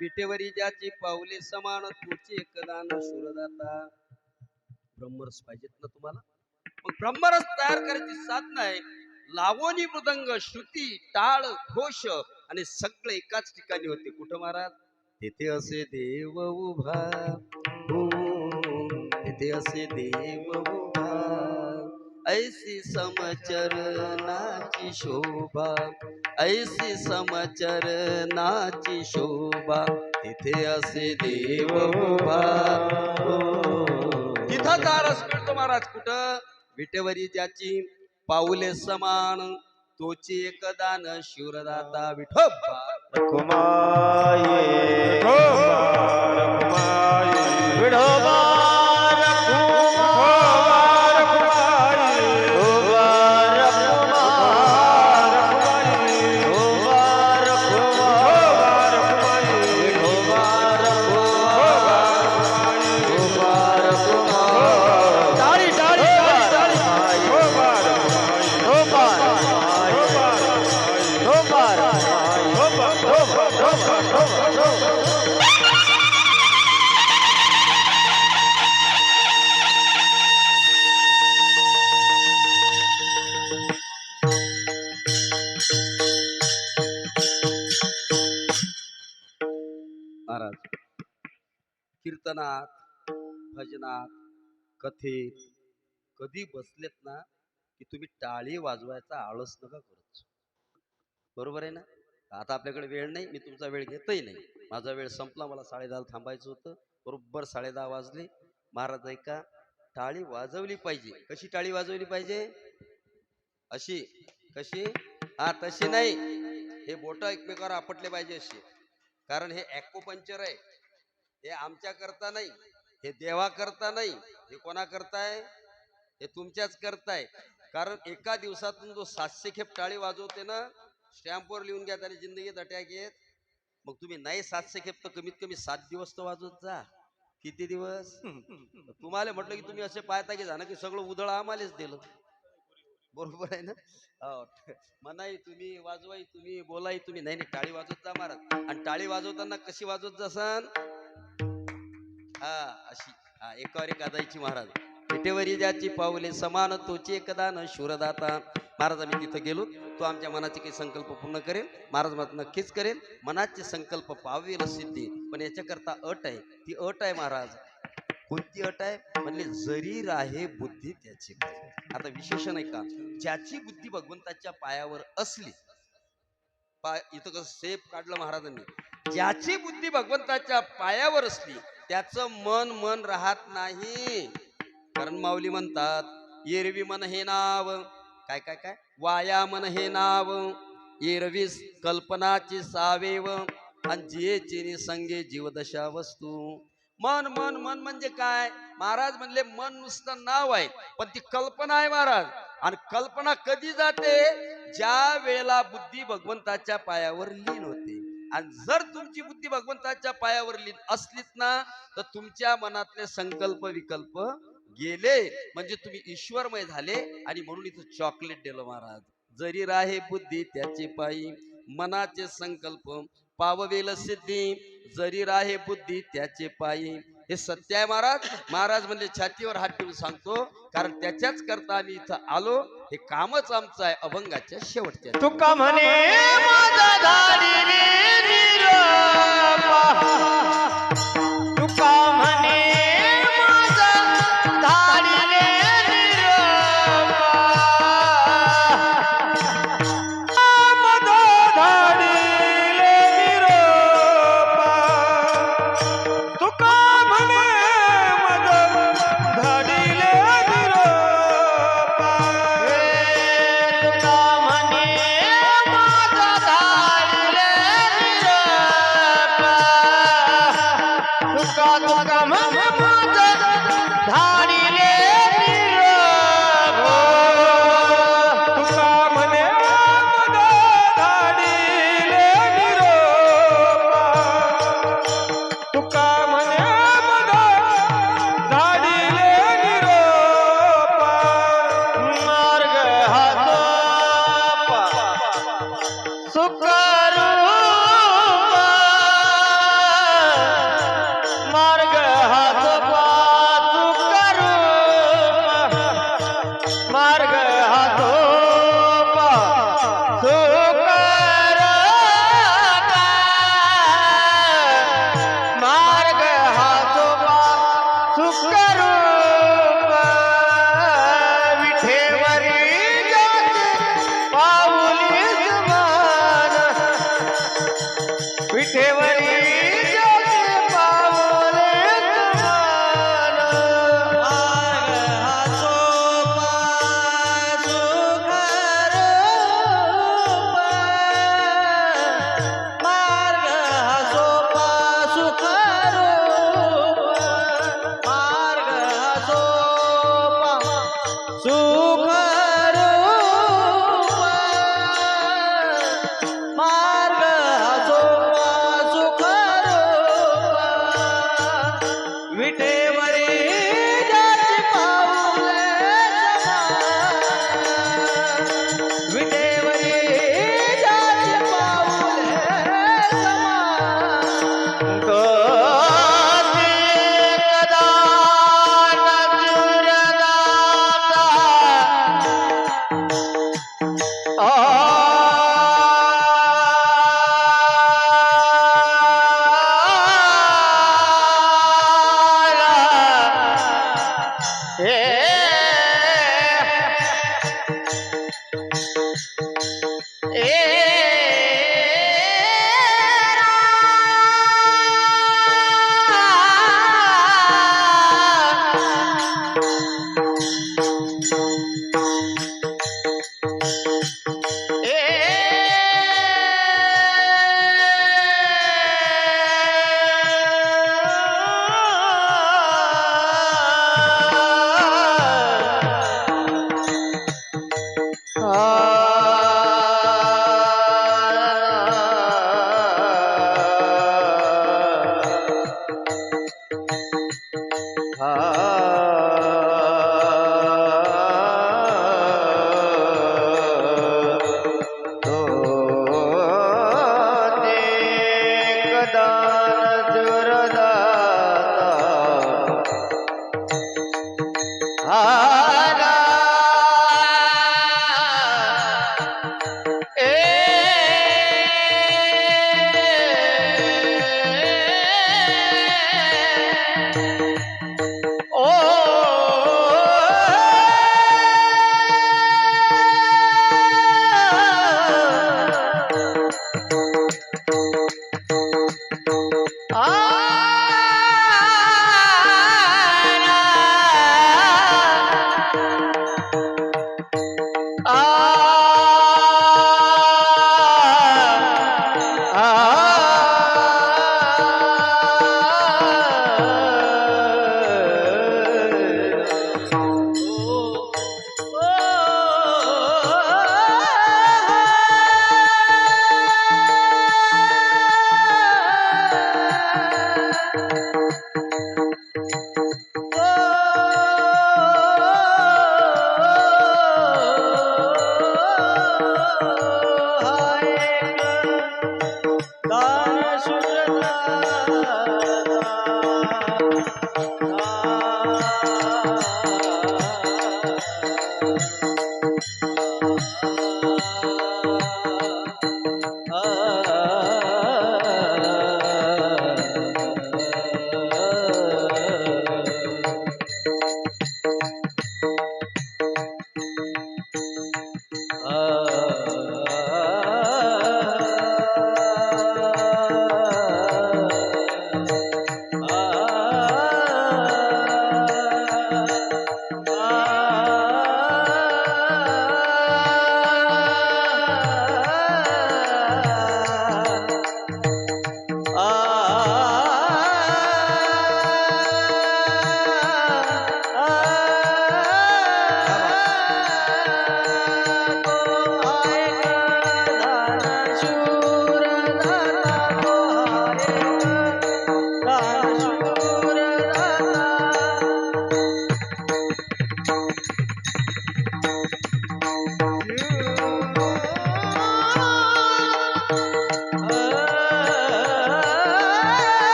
विटेवरी ज्याची पाऊले समान, तुची एकदान सुरदाता. ब्रह्मरस पाहिजेत ना तुम्हाला? मग ब्रह्मरस तयार करायची साधना आहे लावणी, मृदंग, श्रुती, टाळ, घोष आणि सगळे एकाच ठिकाणी होते. कुठं महाराज? तिथे असे देव उभा, हो, तिथे असे देव उभा, ऐसी समचरनाची शोभा, ऐसी समचरनाची शोभा, तिथे असे देव उभा, हो. तिथं दारस मिळतो महाराज. कुठं? विटेवरी ज्याची पाऊले समान, तोची एकदान शिवरदाता विठोबा. रखुमाये विठोबा रखुमाई, विठोबा रखुमाई, विठोबा रखुमा, विठोबा रखुमा, विठोबा रखुमा, विठोबा रखुमा. टाळी टाळी टाळी टाळी. विठोबा रखुमाई, विठोबा महाराज कीर्तनात, भजनात, कथेत कधी बसलेत ना की तुम्ही टाळी वाजवायचा आळस नका करूच. बरोबर आहे ना? आता आपल्याकडे वेळ नाही, मी तुमचा वेळ घेतही नाही. माझा वेळ संपला, मला 10:30 थांबायचं होतं. बरोबर 10:30 वाजले. महाराज ऐका, टाळी वाजवली पाहिजे. कशी टाळी वाजवली पाहिजे? अशी. कशी? हा, तशी नाही. हे बोट एकमेकावर आपटले पाहिजे अशी. कारण हे ॲक्युपंक्चर आहे. हे आमच्या करता नाही, हे देवा करता नाही, हे कोणा करताय? हे तुमच्याच करताय. कारण एका दिवसातून जो 700 खेप टाळी वाजवते ना, स्टॅम्पवर लिहून घ्या त्याने जिंदगीत अटॅक येत. मग तुम्ही नाही 700 खेप तर कमीत कमी 7 दिवस तर वाजवत जा. किती दिवस? तुम्हाला म्हटलं की तुम्ही असे पाहता की जाणं की सगळं उधळ आम्हालाच दिलं. बरोबर आहे ना? हो. मनाई तुम्ही, वाजवाई तुम्ही, बोलाई तुम्ही. नाही नाही, टाळी वाजवत जा महाराज. आणि टाळी वाजवताना कशी वाजवत जासान? हा, अशी. हा, एकावर एक गाजायची महाराज. विटेवरी ज्याची पाऊले समान, तोची एकदान शूरदाता. महाराज आम्ही तिथं गेलो, तो आमच्या मनाचे काही संकल्प पूर्ण करेल. महाराज मत नक्कीच करेल. मनाचे संकल्प पावेल सिद्धी. पण याच्याकरता अट आहे. ती अट आहे महाराज. कोणती अट आहे? म्हणले जरी राहे बुद्धी त्याची. आता विशेषण आहे का, ज्याची बुद्धी भगवंताच्या पायावर असली, इथं कसं सेफ काढलं महाराजांनी, ज्याची बुद्धी भगवंताच्या पायावर असली त्याचं मन राहत नाही. कारण माऊली म्हणतात, एरवी मन हे नाव, काय काय काय, वाया मन हे नाव, एरवी कल्पनाची सावेव, आणि जे चिनी संगे जीवदशा वस्तू. मन मन मन म्हणजे काय? महाराज म्हणले मन नुसतं नाव आहे, पण ती कल्पना आहे महाराज. आणि कल्पना कधी जाते? ज्या वेळेला बुद्धी भगवंताच्या पायावर लीन होते. आणि जर तुमची बुद्धी भगवंताच्या पायावर लीन असलीच ना, तर तुमच्या मनातले संकल्प विकल्प गेले, म्हणजे तुम्ही ईश्वरमय झाले. आणि म्हणून इथं चॉकलेट दिलं महाराज. जरी राहे बुद्धी त्याचे पायी, मनाचे संकल्प पाववेल सिद्धी, जरी राहे बुद्धी त्याचे पायी. हे सत्य आहे महाराज. महाराज म्हणजे छातीवर हात ठेवून सांगतो, कारण त्याच्याच करता आम्ही इथं आलो. हे कामच आमचं आहे अभंगाच्या शेवटच्या. तुका म्हणे माझा धाडिले निरोपा, तुका म्हणे माझा धाडिले निरोपा, मदा धाडिले निरोपा, तुका म्हणे मदा धाडिले निरोपा, तुका म्हणे माझा धाडिले निरोपा, सुख रूप मार्ग सोपा सुख रूप विटेवरी जाची पाऊले समान विटेवरी जाची पाऊले समान कोती कदा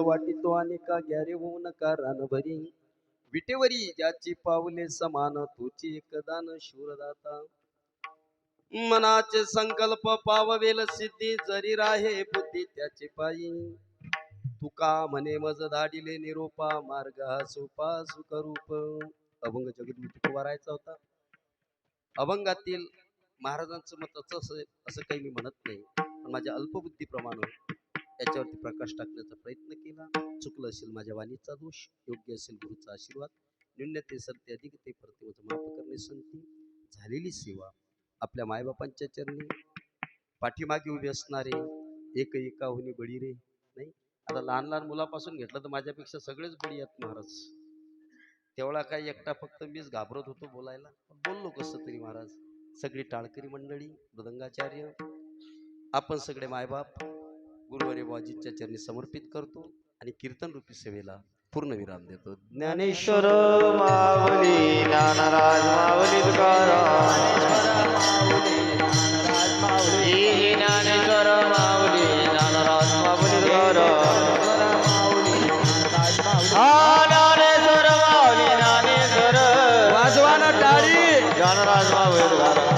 वाटितो आणि का ग्यारे होऊ नका रानभरी विटेवरी ज्याची पावले समान तुची एकदान शूरदाता मनाचे संकल्प पाववेल सिद्धी जरी राहे बुद्धी त्याचे पायी तुका म्हणे मज धाडिले निरोपा मार्ग हा सोपा सुखरूप अभंग जगद्गुरु तुकोबारायचा होता. अभंगातील महाराजांचं मत असं काही मी म्हणत नाही, पण माझ्या अल्पबुद्धीप्रमाणे याच्यावरती प्रकाश टाकण्याचा प्रयत्न केला. चुकलं असेल माझ्या वाणीचा दोष, योग्य असेल गुरुचा आशीर्वाद. न्यूनते सरते अधिकते प्रतिमत माफ करणे संती. झालेली सेवा आपल्या मायबापांच्या चरणी पाठीमागे उभे असणारे एक एकाहुनी बळी रे. नाही, आता लहान लहान मुलापासून घेतलं तर माझ्यापेक्षा सगळेच बळी आहेत महाराज. तेवढा काही एकटा फक्त मीच घाबरत होतो बोलायला, बोललो कसं तरी महाराज. सगळी टाळकरी मंडळी, मृदंगाचार्य, आपण सगळे मायबाप गुरुवारी बाबाजींच्या चरणी समर्पित करतो आणि कीर्तन रूपी सेवेला पूर्ण विराम देतो. ज्ञानेश्वर माऊली ज्ञानराज माऊली तुकाराम ज्ञानेश्वर माऊली ज्ञानराज माऊली तुकाराम ज्ञानेश्वर माऊली ज्ञानेश्वर वाजवाना टाळी. ज्ञानराज माऊली तुकाराम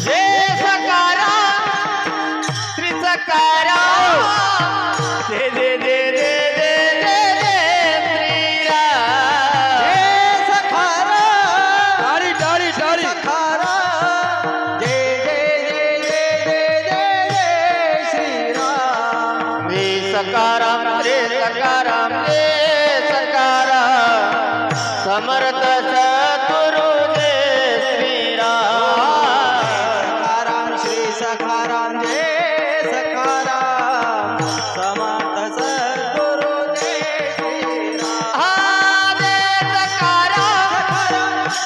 जय सकाराम श्री सकाराम जय जय जय जय जय जय श्रीराम जय सखाराम टाळी टाळी टाळी. जय जय जय जय जय जय श्रीराम श्री सकाराम रे सकाराम जय सकाराम समर्थ सद्गुरु जय श्रीराम सकाराम श्री सकाराम जय सकाराम समर्थ सद्गुरु जय श्रीराम हा जय सकाराम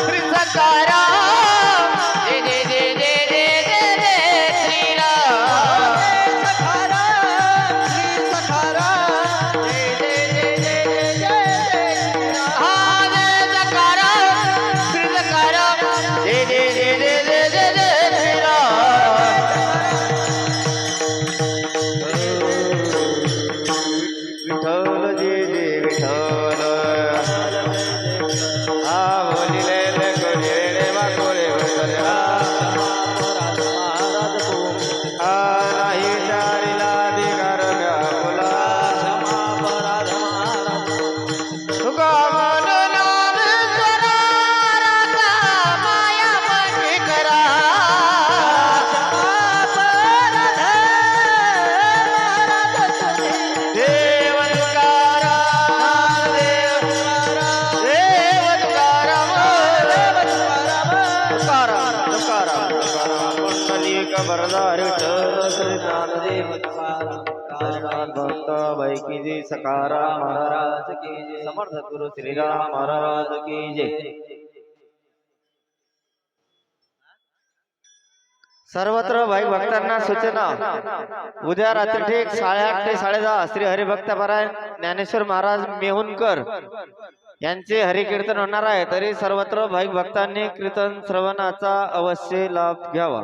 श्री सकाराम जय जय जय जय जय जय जय श्रीराम सकाराम श्री सकाराम जय जय जय जय जय जय श्रीराम हा जय सकाराम श्री सकाराम जय जय जय जय जय जय जय श्रीराम विठ्ठल जय जय विठ्ठल हा बोलिले ले कोरे रे मा कोरे बोले हा नाही चारिला दिगार व्याकुला तुका मन नाम करा राजा माया पटी करा देव तुकाराम देव तुकाराम तुकाराम तुकाराम तुकाराम पुंडलिक वरदार विठ्ठल श्री ज्ञानदेव तुकाराम भक्त बैकी जी सकाराम महाराज की जय. समर्थ गुरु श्रीराम महाराज की जय. सर्वत्र भाई भक्तांना सूचना, उद्या रात्री ठीक 8:30 ते 10:30 श्री हरिभक्त पारायण ज्ञानेश्वर महाराज मेहुणकर यांचे हरिकीर्तन होणार आहे. तरी सर्वत्र भाई भक्तांनी कीर्तन श्रवणाचा अवश्य लाभ घ्यावा.